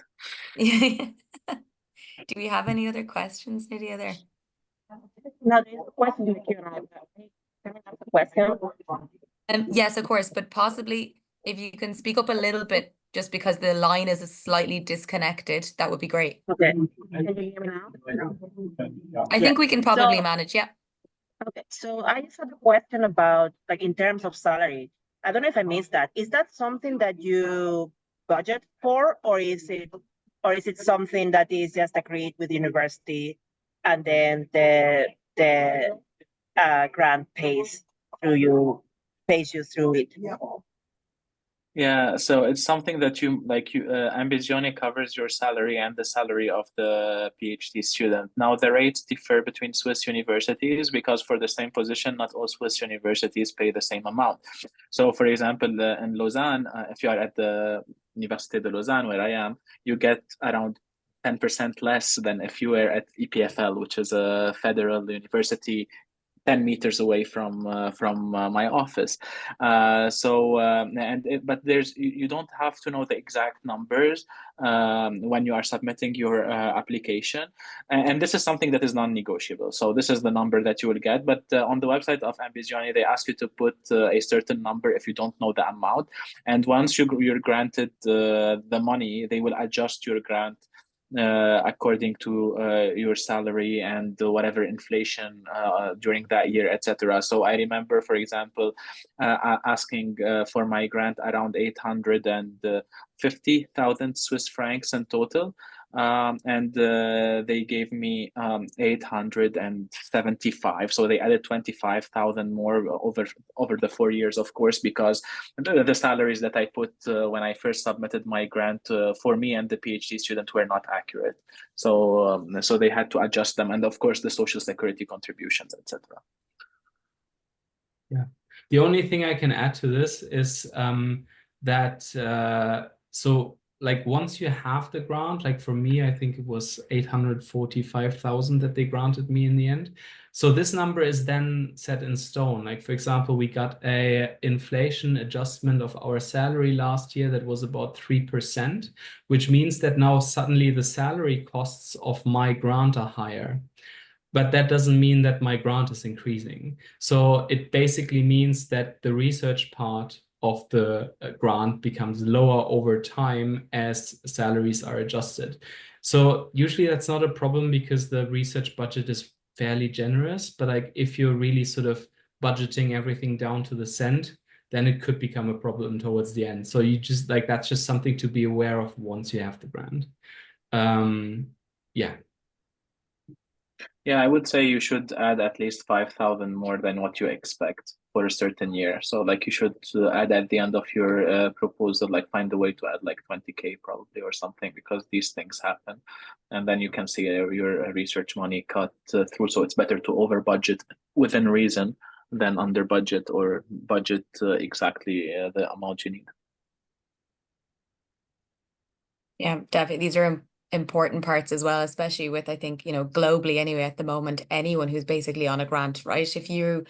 Do we have any other questions, Nydia, there? No, there's a question in the Q&A. Can I ask a question? Yes, of course, but possibly if you can speak up a little bit, just because the line is slightly disconnected, that would be great. Okay. Can you hear me now? I think we can probably manage, yeah. Okay, so I just have a question about, like, in terms of salary. I don't know if I missed that. Is that something that you budget for, or is it something that is just agreed with the university, and then the grant pays you through it? Yeah, so it's something that Ambizione covers your salary and the salary of the PhD student. Now, the rates differ between Swiss universities because for the same position, not all Swiss universities pay the same amount. So, for example, in Lausanne, if you are at the Université de Lausanne, where I am, you get around 10% less than if you were at EPFL, which is a federal university 10 meters away from my office. But you don't have to know the exact numbers when you are submitting your application, and this is something that is non-negotiable. So this is the number that you will get, but on the website of Ambizione, they ask you to put a certain number if you don't know the amount, and once you're granted the money, they will adjust your grant according to your salary and whatever inflation during that year, etc. So I remember, for example, asking for my grant around 850,000 Swiss francs in total. And they gave me 875. So they added 25,000 more over the 4 years, of course, because the salaries that I put when I first submitted my grant for me and the PhD student were not accurate. So so they had to adjust them, and of course the social security contributions, etc. Yeah. The only thing I can add to this is that so like once you have the grant, like for me, I think it was 845,000 that they granted me in the end. So this number is then set in stone. Like, for example, we got a inflation adjustment of our salary last year that was about 3%, which means that now suddenly the salary costs of my grant are higher. But that doesn't mean that my grant is increasing. So it basically means that the research part of the grant becomes lower over time as salaries are adjusted. So usually that's not a problem because the research budget is fairly generous, but like if you're really sort of budgeting everything down to the cent, then it could become a problem towards the end. So you just like, that's just something to be aware of once you have the grant. Yeah. Yeah, I would say you should add at least 5,000 more than what you expect for a certain year. So like you should add at the end of your proposal, like find a way to add like 20K probably or something, because these things happen. And then you can see your research money cut through. So it's better to over budget within reason than under budget or budget exactly the amount you need. Yeah, definitely. These are important parts as well, especially with, I think, you know, globally anyway, at the moment, anyone who's basically on a grant, right? If you,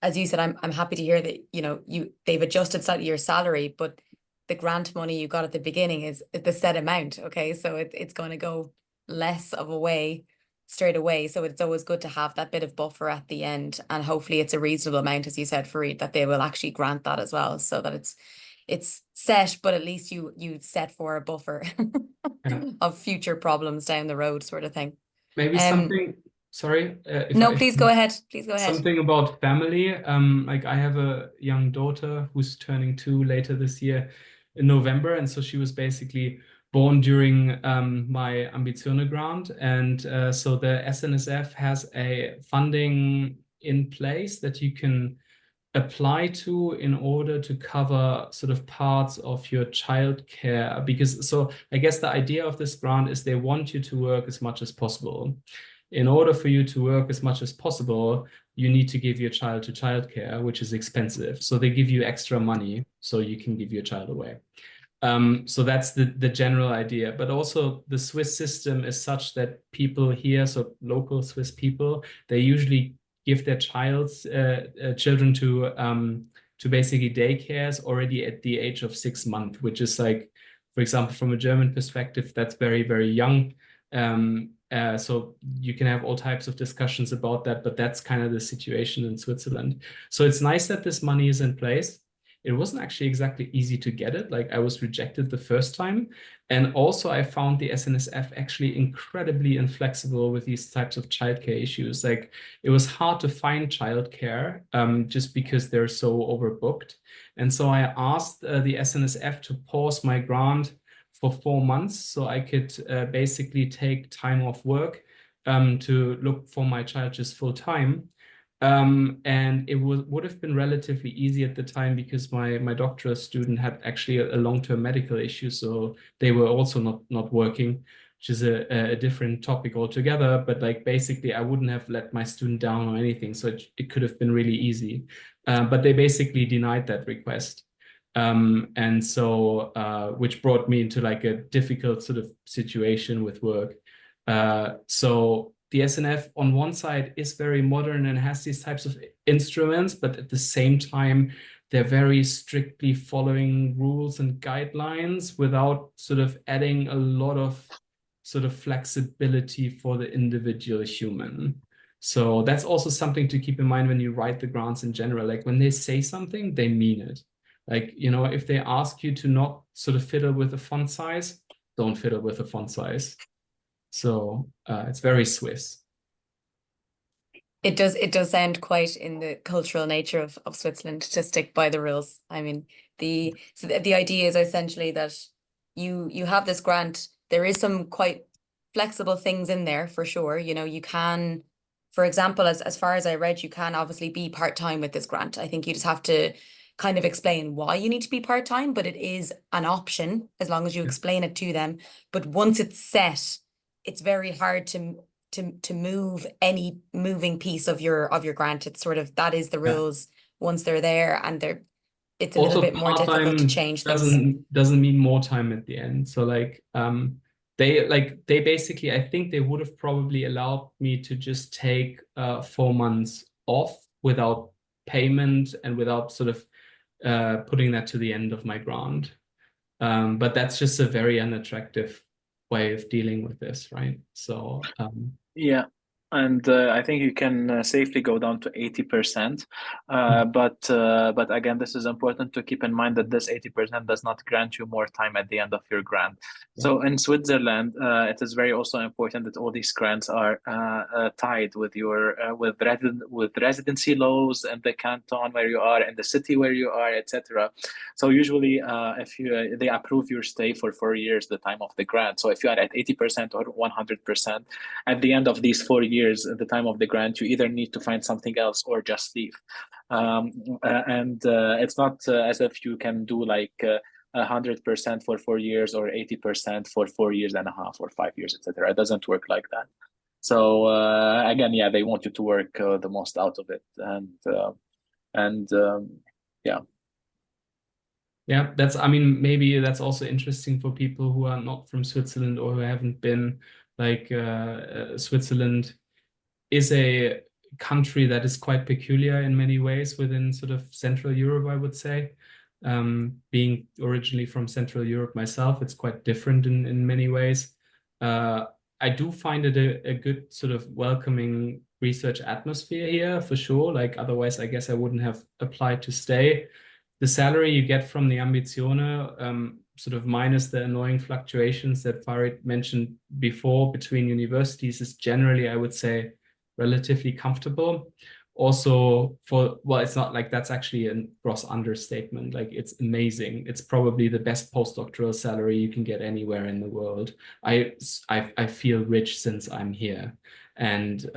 as you said, I'm happy to hear that, you know, they've adjusted slightly your salary, but the grant money you got at the beginning is the set amount. Okay. So it's going to go less of a way straight away. So it's always good to have that bit of buffer at the end. And hopefully it's a reasonable amount, as you said, Fareed, that they will actually grant that as well, so that it's set, but at least you set for a buffer of future problems down the road, sort of thing. Maybe something, sorry. Please go ahead. Please go ahead. Something about family. Like I have a young daughter who's turning 2 later this year in November. And so she was basically born during my Ambizione grant. And so the SNSF has a funding in place that you can apply to in order to cover sort of parts of your childcare. Because so I guess the idea of this grant is they want you to work as much as possible. In order for you to work as much as possible, you need to give your child to childcare, which is expensive. So they give you extra money so you can give your child away. So that's the general idea. But also the Swiss system is such that people here, so local Swiss people, they usually give their children to basically daycares already at the age of 6 months, which is like, for example, from a German perspective, that's very, very young. So you can have all types of discussions about that, but that's kind of the situation in Switzerland. So it's nice that this money is in place. It wasn't actually exactly easy to get it. Like I was rejected the first time. And also I found the SNSF actually incredibly inflexible with these types of childcare issues. Like it was hard to find childcare just because they're so overbooked. And so I asked the SNSF to pause my grant for 4 months so I could basically take time off work to look for my child just full time. And it would have been relatively easy at the time because my doctoral student had actually a long-term medical issue, so they were also not working, which is a different topic altogether. But like basically, I wouldn't have let my student down or anything, so it could have been really easy. But they basically denied that request, and so which brought me into like a difficult sort of situation with work. So the SNF on one side is very modern and has these types of instruments, but at the same time, they're very strictly following rules and guidelines without sort of adding a lot of sort of flexibility for the individual human. So that's also something to keep in mind when you write the grants in general. Like when they say something, they mean it. Like, you know, if they ask you to not sort of fiddle with the font size, don't fiddle with the font size. So it's very Swiss. It does sound quite in the cultural nature of Switzerland to stick by the rules. I mean, the idea is essentially that you have this grant. There is some quite flexible things in there for sure. You know, you can, for example, as far as I read, you can obviously be part-time with this grant. I think you just have to kind of explain why you need to be part-time, but it is an option as long as you explain it to them. But once it's set, it's very hard to move any moving piece of your grant. It's sort of, that is the rules once they're there, and it's a also little bit more difficult to change things. Doesn't mean more time at the end. So like they basically, I think they would have probably allowed me to just take 4 months off without payment and without sort of putting that to the end of my grant. But that's just a very unattractive way of dealing with this, right? So yeah, and I think you can safely go down to 80%. But again, this is important to keep in mind that this 80% does not grant you more time at the end of your grant. So in Switzerland, it is very also important that all these grants are tied with your with residency laws and the canton where you are and the city where you are, etc. So usually, if they approve your stay for 4 years, the time of the grant. So if you are at 80% or 100%, at the end of these 4 years, at the time of the grant, you either need to find something else or just leave. It's not as if you can do like 100% for 4 years or 80% for 4 years and a half or 5 years, etc. It doesn't work like that. So again, yeah, they want you to work the most out of it, yeah. Yeah, I mean, maybe that's also interesting for people who are not from Switzerland or who haven't been. Like Switzerland is a country that is quite peculiar in many ways within sort of Central Europe, I would say. Being originally from Central Europe myself, it's quite different in many ways. I do find it a good sort of welcoming research atmosphere here for sure. Like otherwise, I guess I wouldn't have applied to stay. The salary you get from the Ambizione, sort of minus the annoying fluctuations that Farid mentioned before between universities, is generally, I would say, relatively comfortable. Also well, it's not like that's actually a gross understatement. Like it's amazing. It's probably the best postdoctoral salary you can get anywhere in the world. I feel rich since I'm here. And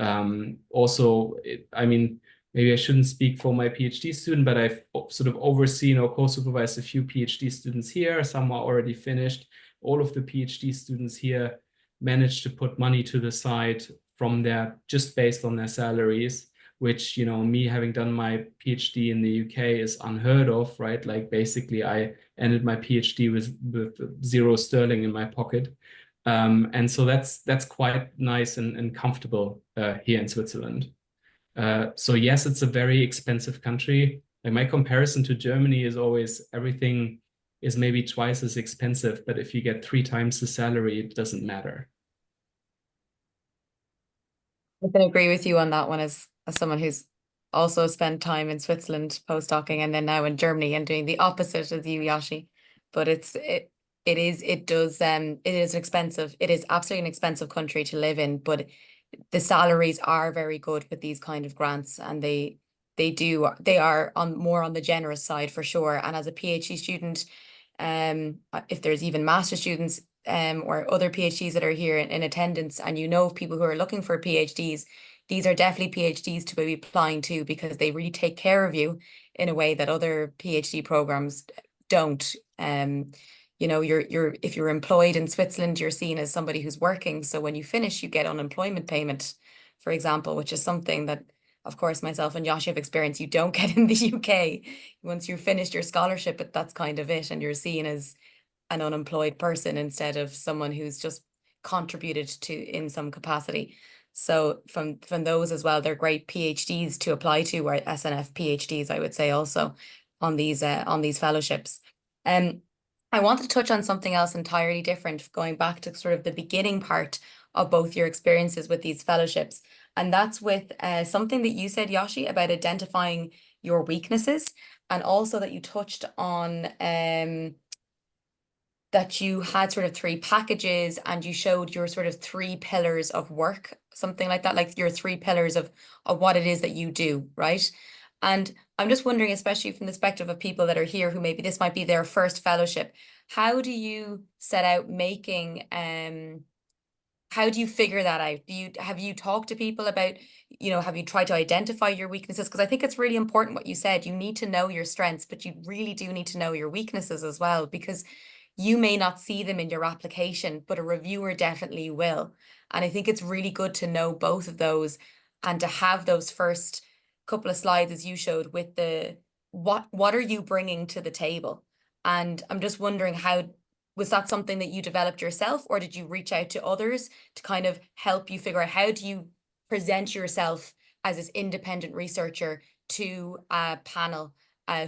also, I mean, maybe I shouldn't speak for my PhD student, but I've sort of overseen or co-supervised a few PhD students here. Some are already finished. All of the PhD students here managed to put money to the side from their, just based on their salaries, which, you know, me having done my PhD in the UK is unheard of, right? Like basically I ended my PhD with 0 sterling in my pocket. And so that's quite nice and comfortable here in Switzerland. So yes, it's a very expensive country. Like my comparison to Germany is always everything is maybe twice as expensive, but if you get 3 times the salary, it doesn't matter. I can agree with you on that one as someone who's also spent time in Switzerland postdocing and then now in Germany and doing the opposite as you, Yashi. But it is expensive. It is absolutely an expensive country to live in, but the salaries are very good with these kind of grants, and they are more on the generous side for sure. And as a PhD student, if there's even master students or other PhDs that are here in attendance, and you know people who are looking for PhDs, these are definitely PhDs to be applying to, because they really take care of you in a way that other PhD programs don't. You know, if you're employed in Switzerland, you're seen as somebody who's working. So when you finish, you get unemployment payment, for example, which is something that, of course, myself and Yashi have experienced you don't get in the UK. Once you've finished your scholarship, but that's kind of it, and you're seen as an unemployed person instead of someone who's just contributed to in some capacity. So from those as well, they're great PhDs to apply to, or SNF PhDs, I would say, also on these fellowships. I wanted to touch on something else entirely different, going back to sort of the beginning part of both your experiences with these fellowships. And that's with something that you said, Yoshi, about identifying your weaknesses, and also that you touched on that you had sort of 3 packages, and you showed your sort of 3 pillars of work, something like that, like your 3 pillars of what it is that you do, right? And I'm just wondering, especially from the perspective of people that are here who maybe this might be their first fellowship, how do you set out making, how do you figure that out? Have you talked to people about, have you tried to identify your weaknesses? Because I think it's really important what you said. You need to know your strengths, but you really do need to know your weaknesses as well, because you may not see them in your application, but a reviewer definitely will. And I think it's really good to know both of those, and to have those first couple of slides, as you showed, with the what are you bringing to the table? And I'm just wondering, was that something that you developed yourself, or did you reach out to others to kind of help you figure out how do you present yourself as this independent researcher to a panel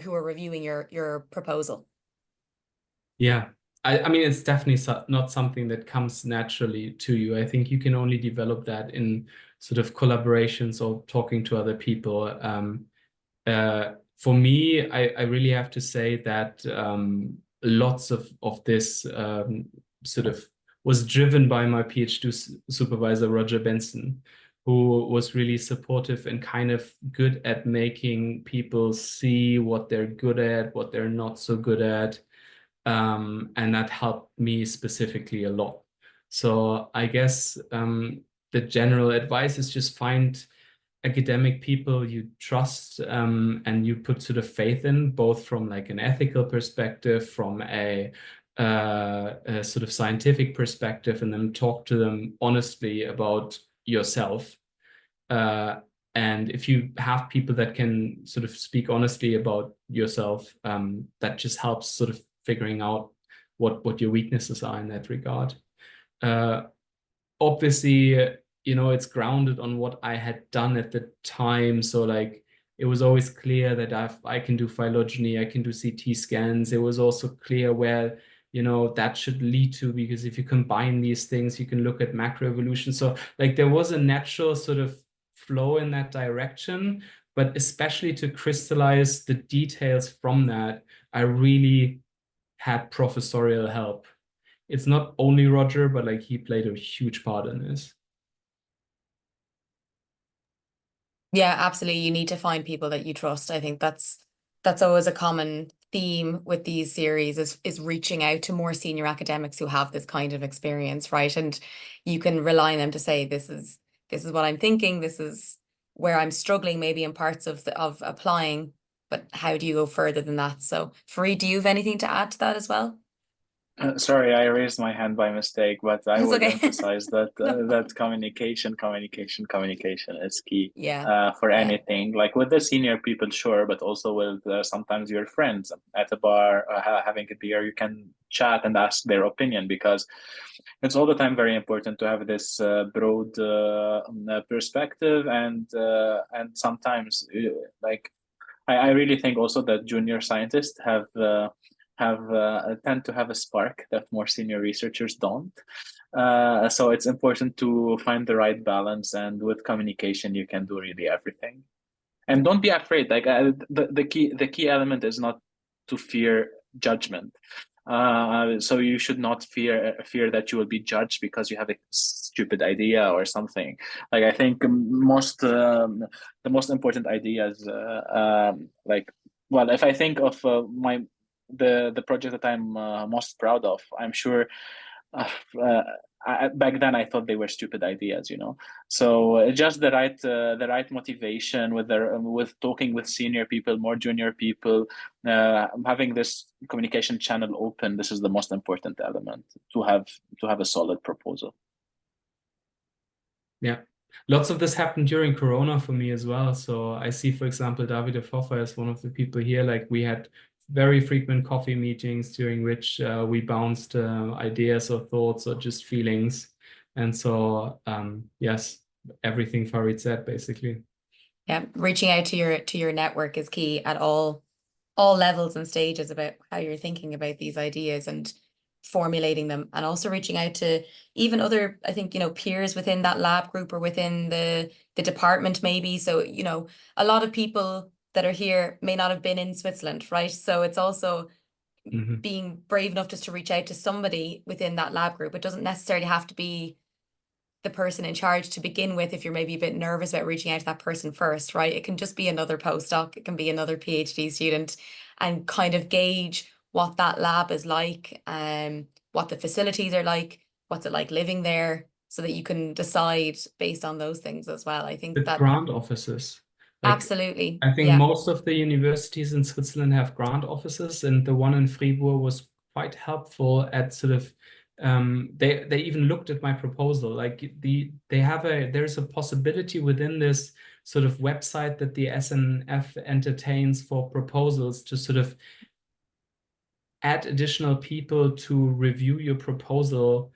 who are reviewing your proposal? Yeah, I mean, it's definitely not something that comes naturally to you. I think you can only develop that in sort of collaborations or talking to other people. For me, I really have to say that lots of this sort of was driven by my PhD supervisor, Roger Benson, who was really supportive and kind of good at making people see what they're good at, what they're not so good at. And that helped me specifically a lot. So I guess the general advice is just find academic people you trust and you put sort of faith in, both from like an ethical perspective, from a sort of scientific perspective, and then talk to them honestly about yourself. And if you have people that can sort of speak honestly about yourself, that just helps sort of figuring out what your weaknesses are in that regard. Obviously, it's grounded on what I had done at the time. So like, it was always clear that I can do phylogeny, I can do CT scans. It was also clear where, that should lead to, because if you combine these things, you can look at macroevolution. So like, there was a natural sort of flow in that direction, but especially to crystallize the details from that, I really had professorial help. It's not only Roger, but like he played a huge part in this. Yeah, absolutely. You need to find people that you trust. I think that's always a common theme with these series, is reaching out to more senior academics who have this kind of experience, right? And you can rely on them to say, this is what I'm thinking, this is where I'm struggling maybe in parts of applying, but how do you go further than that? So Fareed, do you have anything to add to that as well? Sorry, I raised my hand by mistake, but I That's would okay. emphasize that that communication is key. Yeah. For anything, like with the senior people, sure, but also with sometimes your friends at a bar, having a beer, you can chat and ask their opinion, because it's all the time very important to have this broad perspective, and sometimes like I really think also that junior scientists tend to have a spark that more senior researchers don't. So it's important to find the right balance, and with communication, you can do really everything. And don't be afraid. Like the key element is not to fear judgment. So you should not fear that you will be judged because you have a stupid idea or something. Like I think the most important ideas, like, well, if I think of the project that I'm most proud of, I'm sure back then I thought they were stupid ideas, So just the right motivation with talking with senior people, more junior people, having this communication channel open. This is the most important element to have a solid proposal. Yeah. Lots of this happened during Corona for me as well. So I see, for example, David Hoffa is one of the people here. Like we had very frequent coffee meetings during which we bounced ideas or thoughts or just feelings. And so, yes, everything Farid said, basically. Yeah, reaching out to your network is key at all levels and stages about how you're thinking about these ideas and formulating them, and also reaching out to even other, I think, peers within that lab group or within the department maybe. So, a lot of people that are here may not have been in Switzerland, right? So it's also being brave enough just to reach out to somebody within that lab group. It doesn't necessarily have to be the person in charge to begin with if you're maybe a bit nervous about reaching out to that person first, right? It can just be another postdoc, it can be another PhD student, and kind of gauge what that lab is like, what the facilities are like, what's it like living there, so that you can decide based on those things as well. I think The that grant offices. Like, absolutely. I think Yeah. most of the universities in Switzerland have grant offices, and the one in Fribourg was quite helpful at sort of they even looked at my proposal. Like there's a possibility within this sort of website that the SNF entertains for proposals to sort of add additional people to review your proposal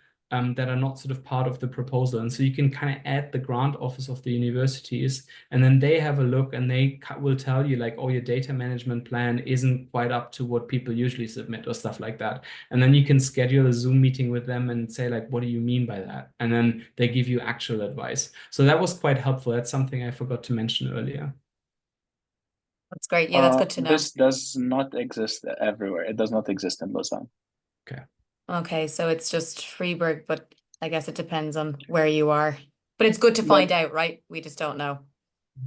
that are not sort of part of the proposal. And so you can kind of add the grant office of the universities, and then they have a look and they will tell you like, oh, your data management plan isn't quite up to what people usually submit or stuff like that. And then you can schedule a Zoom meeting with them and say like, what do you mean by that? And then they give you actual advice. So that was quite helpful. That's something I forgot to mention earlier. That's great. Yeah, that's good to know. This does not exist everywhere. It does not exist in Lausanne. Okay, so it's just Freiburg, but I guess it depends on where you are. But it's good to find out, right? We just don't know.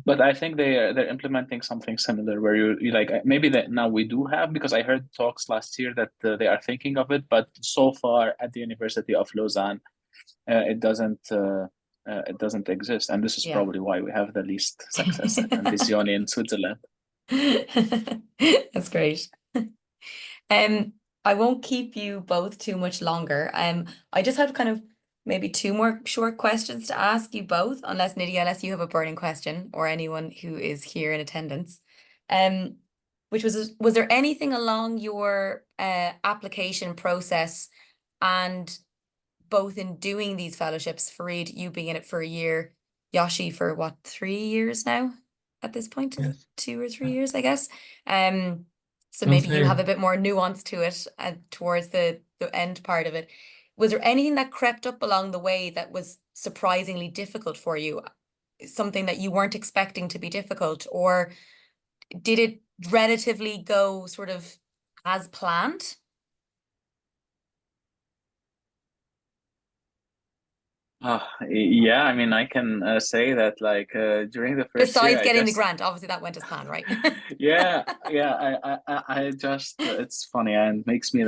But I think they're implementing something similar where you like maybe that now we do have, because I heard talks last year that they are thinking of it, but so far at the University of Lausanne, it doesn't exist, and this is probably why we have the least success at Ambizione in Switzerland. That's great. I won't keep you both too much longer. I just have kind of maybe two more short questions to ask you both, unless you have a burning question, or anyone who is here in attendance. Which was there anything along your application process, and both in doing these fellowships, Farid, you being in it for a year, Yoshi for what, 3 years now at this point? Yes. 2 or 3 years, I guess. So Don't maybe you say. have a bit more nuance to it towards the end part of it. Was there anything that crept up along the way that was surprisingly difficult for you? Something that you weren't expecting to be difficult, or did it relatively go sort of as planned? Yeah, I mean, I can say that like during the first Besides year, getting the grant, obviously that went as planned, right? yeah. I just it's funny and makes me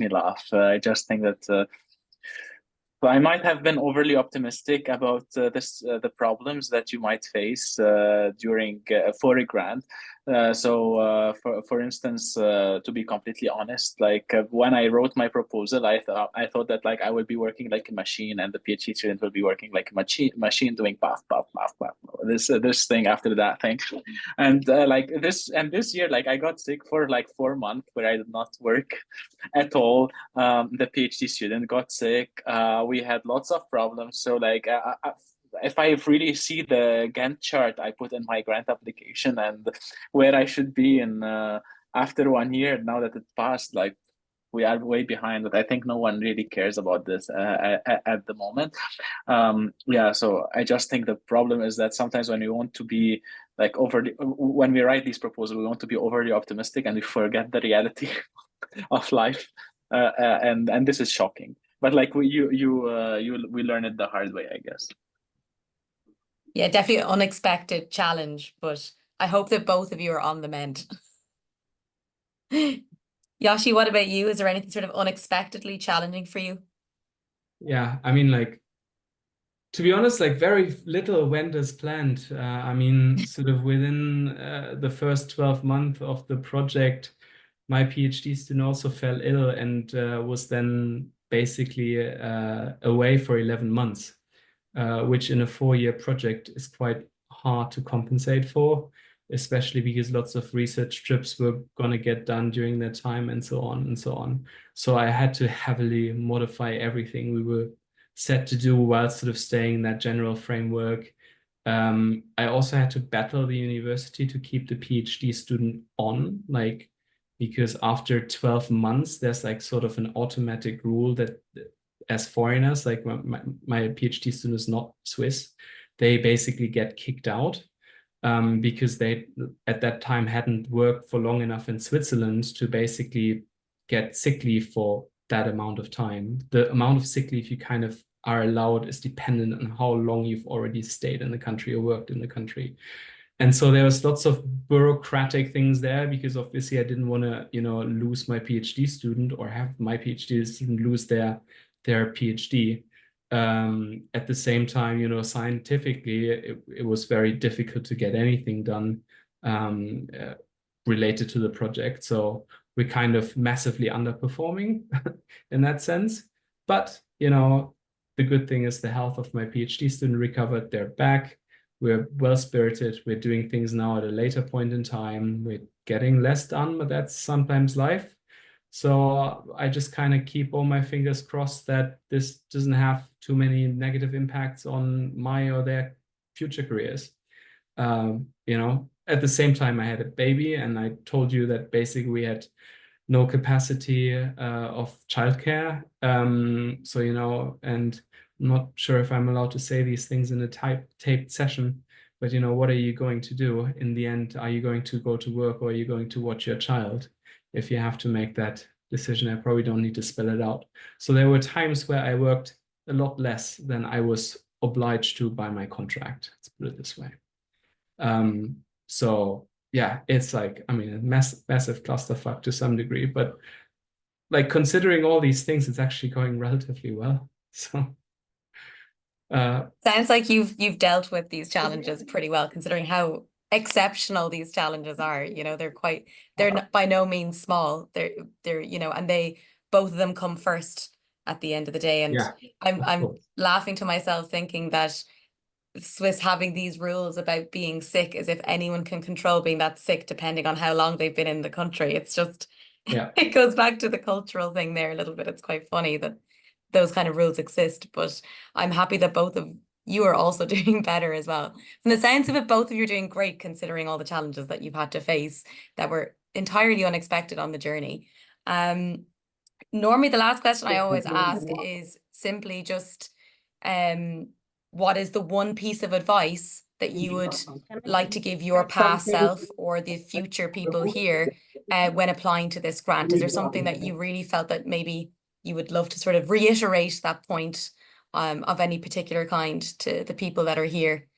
laugh. I just think that I might have been overly optimistic about the problems that you might face during for a grant. For instance, to be completely honest, like when I wrote my proposal, I thought that like I would be working like a machine, and the PhD student will be working like a machine doing puff puff puff puff, this thing after that thing, and this year, like I got sick for like 4 months where I did not work at all. The PhD student got sick. We had lots of problems. So like if I really see the Gantt chart I put in my grant application and where I should be in after 1 year, now that it passed, like we are way behind, but I think no one really cares about this at the moment. So I just think the problem is that sometimes when we want to be like when we write these proposals, we want to be overly optimistic and we forget the reality of life, and this is shocking. But like we learn it the hard way, I guess. Yeah, definitely an unexpected challenge, but I hope that both of you are on the mend. Yoshi, what about you? Is there anything sort of unexpectedly challenging for you? Yeah, I mean, like, to be honest, like very little went as planned. I mean, sort of within the first 12 months of the project, my PhD student also fell ill and was then basically away for 11 months, which in a 4-year project is quite hard to compensate for, especially because lots of research trips were going to get done during that time and so on and so on. So I had to heavily modify everything we were set to do while sort of staying in that general framework. I also had to battle the university to keep the PhD student on, like, because after 12 months, there's like sort of an automatic rule that as foreigners, like my PhD student is not Swiss, they basically get kicked out because they at that time hadn't worked for long enough in Switzerland to basically get sick leave for that amount of time. The amount of sick leave you kind of are allowed is dependent on how long you've already stayed in the country or worked in the country. And so there was lots of bureaucratic things there, because obviously I didn't want to, lose my PhD student or have my PhD student lose their PhD. At the same time, scientifically, it was very difficult to get anything done related to the project. So we're kind of massively underperforming in that sense. But, the good thing is the health of my PhD student recovered. They're back. We're well-spirited. We're doing things now at a later point in time. We're getting less done, but that's sometimes life. So I just kind of keep all my fingers crossed that this doesn't have too many negative impacts on my or their future careers. At the same time, I had a baby, and I told you that basically we had no capacity of childcare. So, and I'm not sure if I'm allowed to say these things in a taped session, but what are you going to do in the end? Are you going to go to work, or are you going to watch your child? If you have to make that decision, I probably don't need to spell it out. So there were times where I worked a lot less than I was obliged to by my contract. Let's put it this way. So yeah, it's like, a massive clusterfuck to some degree, but like considering all these things, it's actually going relatively well. So sounds like you've dealt with these challenges pretty well, considering how exceptional these challenges are. They're not, by no means small. They're and both of them come first at the end of the day. And yeah, I'm laughing to myself thinking that Swiss having these rules about being sick, as if anyone can control being that sick depending on how long they've been in the country. It's just, it goes back to the cultural thing there a little bit. It's quite funny that those kind of rules exist, but I'm happy that both of you are also doing better as well. From the sounds of it, both of you are doing great, considering all the challenges that you've had to face that were entirely unexpected on the journey. Normally, the last question I always ask is simply just, what is the one piece of advice that you would like to give your past self or the future people here when applying to this grant? Is there something that you really felt that maybe you would love to sort of reiterate that point of any particular kind to the people that are here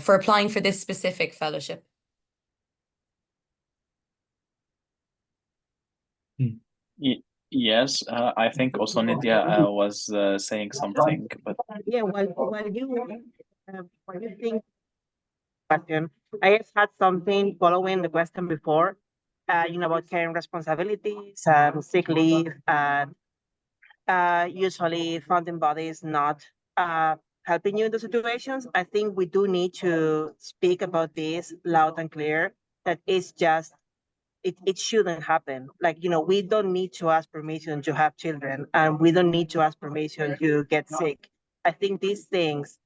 for applying for this specific fellowship? Yes, I think also Nidia was saying something, but yeah, while you think question, I just had something following the question before, about caring responsibilities and sick leave, and usually funding bodies not helping you in the situations. I think we do need to speak about this loud and clear, that it's just it shouldn't happen. Like, we don't need to ask permission to have children, and we don't need to ask permission to get sick. I think these things,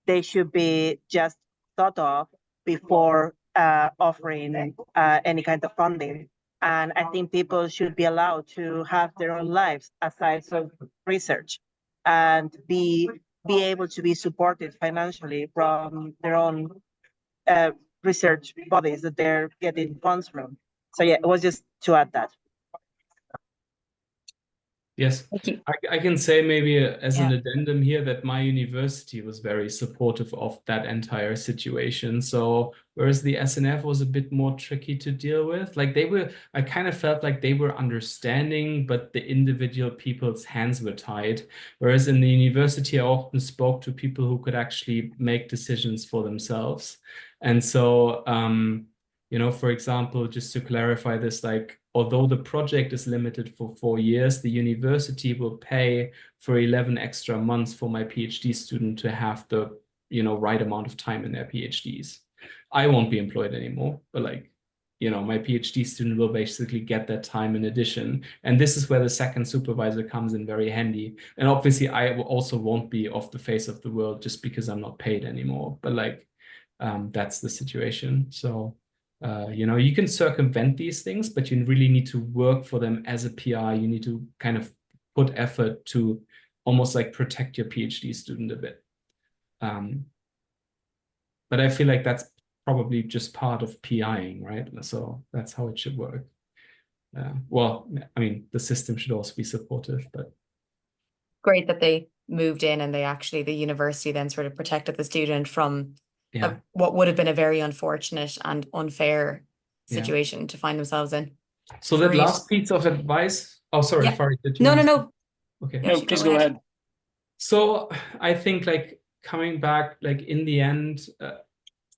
they should be just thought of before offering any kind of funding. And I think people should be allowed to have their own lives aside from research, and be able to be supported financially from their own research bodies that they're getting funds from. So yeah, it was just to add that. Yes, I can say maybe as an addendum here that my university was very supportive of that entire situation. So whereas the SNF was a bit more tricky to deal with, like I kind of felt like they were understanding, but the individual people's hands were tied. Whereas in the university, I often spoke to people who could actually make decisions for themselves. And so, for example, just to clarify this, like, although the project is limited for 4 years, the university will pay for 11 extra months for my PhD student to have the, right amount of time in their PhDs. I won't be employed anymore, but like, you know, my PhD student will basically get that time in addition. And this is where the second supervisor comes in very handy. And obviously I also won't be off the face of the world just because I'm not paid anymore. But like, that's the situation. So, you know, you can circumvent these things, but you really need to work for them as a PI. You need to kind of put effort to almost like protect your PhD student a bit. But I feel like that's probably just part of PIing, right? So that's how it should work. Well, I mean, the system should also be supportive, but. Great that they moved in and they actually, the university then sort of protected the student from what would have been a very unfortunate and unfair situation to find themselves in. So that last piece of advice, oh, sorry, Farid, did you No. Okay. No, please go ahead. So I think like coming back, like in the end,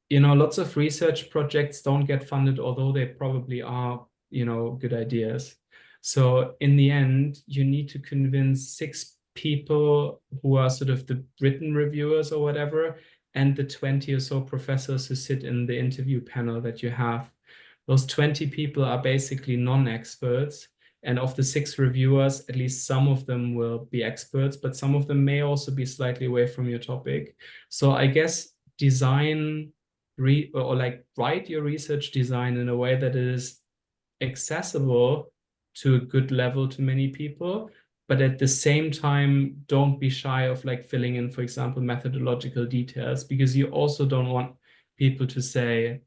you know, lots of research projects don't get funded, although they probably are, you know, good ideas. So in the end, you need to convince 6 people who are sort of the written reviewers or whatever, and the 20 or so professors who sit in the interview panel that you have. Those 20 people are basically non-experts. And of the 6 reviewers, at least some of them will be experts, but some of them may also be slightly away from your topic. So I guess design or like write your research design in a way that is accessible to a good level to many people, but at the same time, don't be shy of like filling in, for example, methodological details, because you also don't want people to say,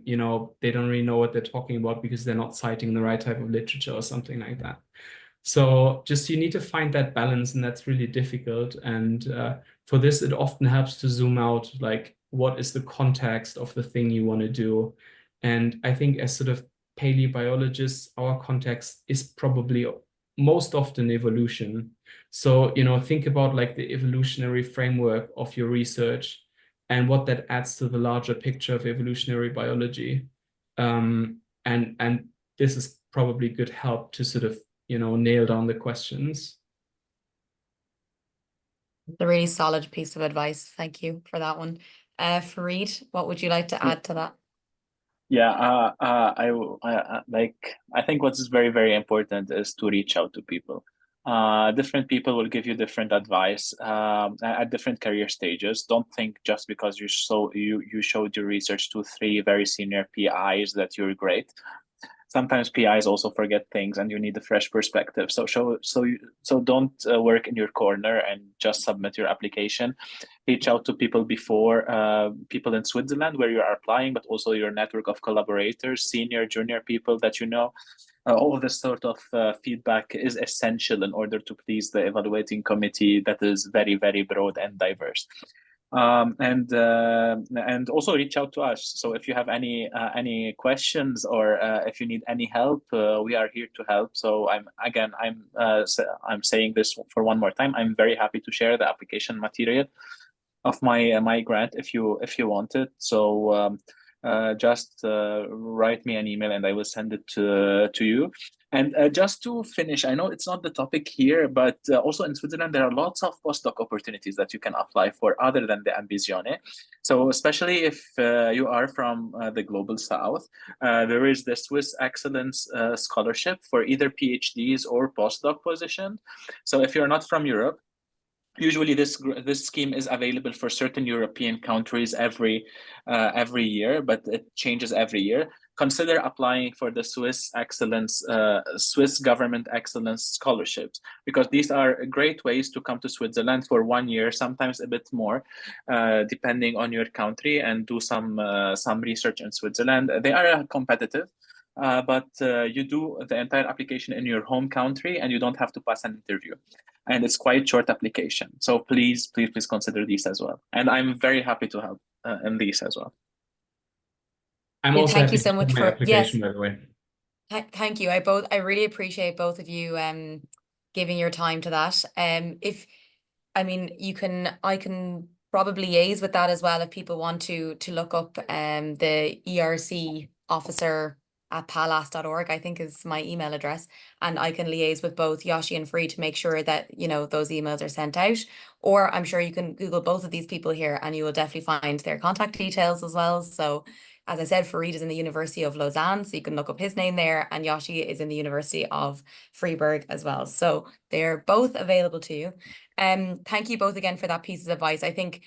you know, they don't really know what they're talking about because they're not citing the right type of literature or something like that. So just you need to find that balance, and that's really difficult. And for this, it often helps to zoom out, like what is the context of the thing you want to do. And I think as sort of paleobiologists, our context is probably most often evolution. So, you know, think about like the evolutionary framework of your research and what that adds to the larger picture of evolutionary biology. And this is probably good help to sort of, you know, nail down the questions. A really solid piece of advice. Thank you for that one. Farid, what would you like to add to that? Yeah, I think what's very, very important is to reach out to people. Different people will give you different advice at different career stages. Don't think just because you showed your research to 3 very senior PIs that you're great. Sometimes PIs also forget things, and you need a fresh perspective. So don't work in your corner and just submit your application. Reach out to people before, people in Switzerland where you are applying, but also your network of collaborators, senior, junior people that you know. All this sort of feedback is essential in order to please the evaluating committee that is very, very broad and diverse. And also reach out to us. So if you have any questions or if you need any help, we are here to help. So I'm saying this for one more time. I'm very happy to share the application material of my grant if you want it. So just write me an email and I will send it to you. And just to finish, I know it's not the topic here, but also in Switzerland, there are lots of postdoc opportunities that you can apply for other than the Ambizione. So especially if you are from the Global South, there is the Swiss Excellence Scholarship for either PhDs or postdoc position. So if you're not from Europe, usually this scheme is available for certain European countries every year, but it changes every year. Consider applying for the Swiss Government Excellence Scholarships, because these are great ways to come to Switzerland for 1 year, sometimes a bit more, depending on your country, and do some research in Switzerland. They are competitive. But you do the entire application in your home country and you don't have to pass an interview. And it's quite short application. So please consider these as well. And I'm very happy to help in these as well. I'm also thank happy you so much my for application, by the way. Thank you. I really appreciate both of you giving your time to that. I can probably liaise with that as well if people want to look up the ERC officer at palas.org, I think is my email address, and I can liaise with both Yoshi and Free to make sure that, you know, those emails are sent out. Or I'm sure you can Google both of these people here and you will definitely find their contact details as well. So As I said, Farid is in the University of Lausanne, so you can look up his name there, and Yoshi is in the University of Freiburg as well. So they're both available to you. Thank you both again for that piece of advice. I think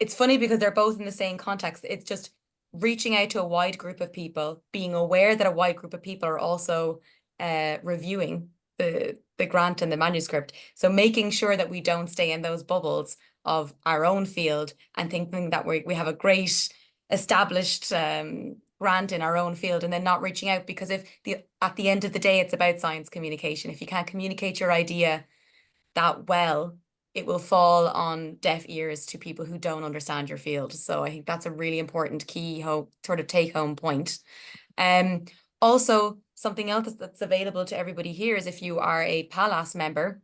it's funny because they're both in the same context. It's just reaching out to a wide group of people, being aware that a wide group of people are also reviewing the grant and the manuscript. So making sure that we don't stay in those bubbles of our own field and thinking that we have a great established grant in our own field and then not reaching out, because at the end of the day, it's about science communication. If you can't communicate your idea that well, it will fall on deaf ears to people who don't understand your field. So I think that's a really important key sort of take home point. Also, something else that's available to everybody here is if you are a PALAS member,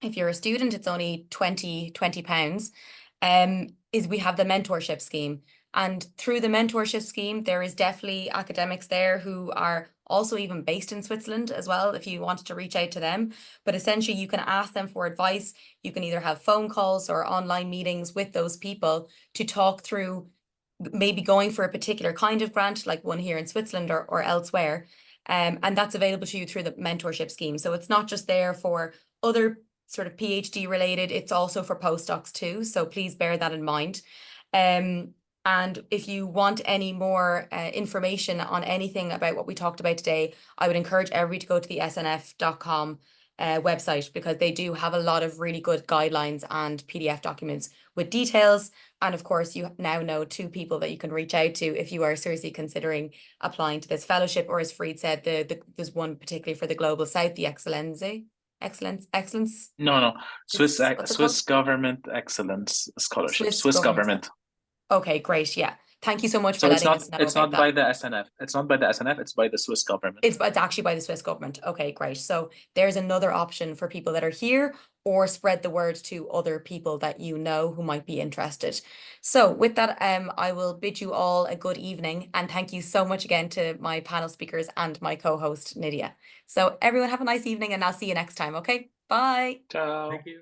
if you're a student, it's only £20, is we have the mentorship scheme. And through the mentorship scheme, there is definitely academics there who are also even based in Switzerland as well, if you wanted to reach out to them. But essentially, you can ask them for advice. You can either have phone calls or online meetings with those people to talk through maybe going for a particular kind of grant, like one here in Switzerland or elsewhere. And that's available to you through the mentorship scheme. So it's not just there for other sort of PhD related, it's also for postdocs too. So please bear that in mind. And if you want any more information on anything about what we talked about today, I would encourage everybody to go to the snf.com website, because they do have a lot of really good guidelines and PDF documents with details. And of course, you now know 2 people that you can reach out to if you are seriously considering applying to this fellowship, or as Farid said, there's one particularly for the Global South, the Excellence. No, What's it Swiss called? Government Excellence Scholarship. Swiss government. Okay, great. Yeah. Thank you so much So for it's letting us know it's about not by the SNF. It's not by the SNF. It's by the Swiss government. It's actually by the Swiss government. Okay, great. So there's another option for people that are here, or spread the word to other people that you know who might be interested. So with that, I will bid you all a good evening, and thank you so much again to my panel speakers and my co-host Nydia. So everyone have a nice evening, and I'll see you next time. Okay, bye. Ciao. Thank you.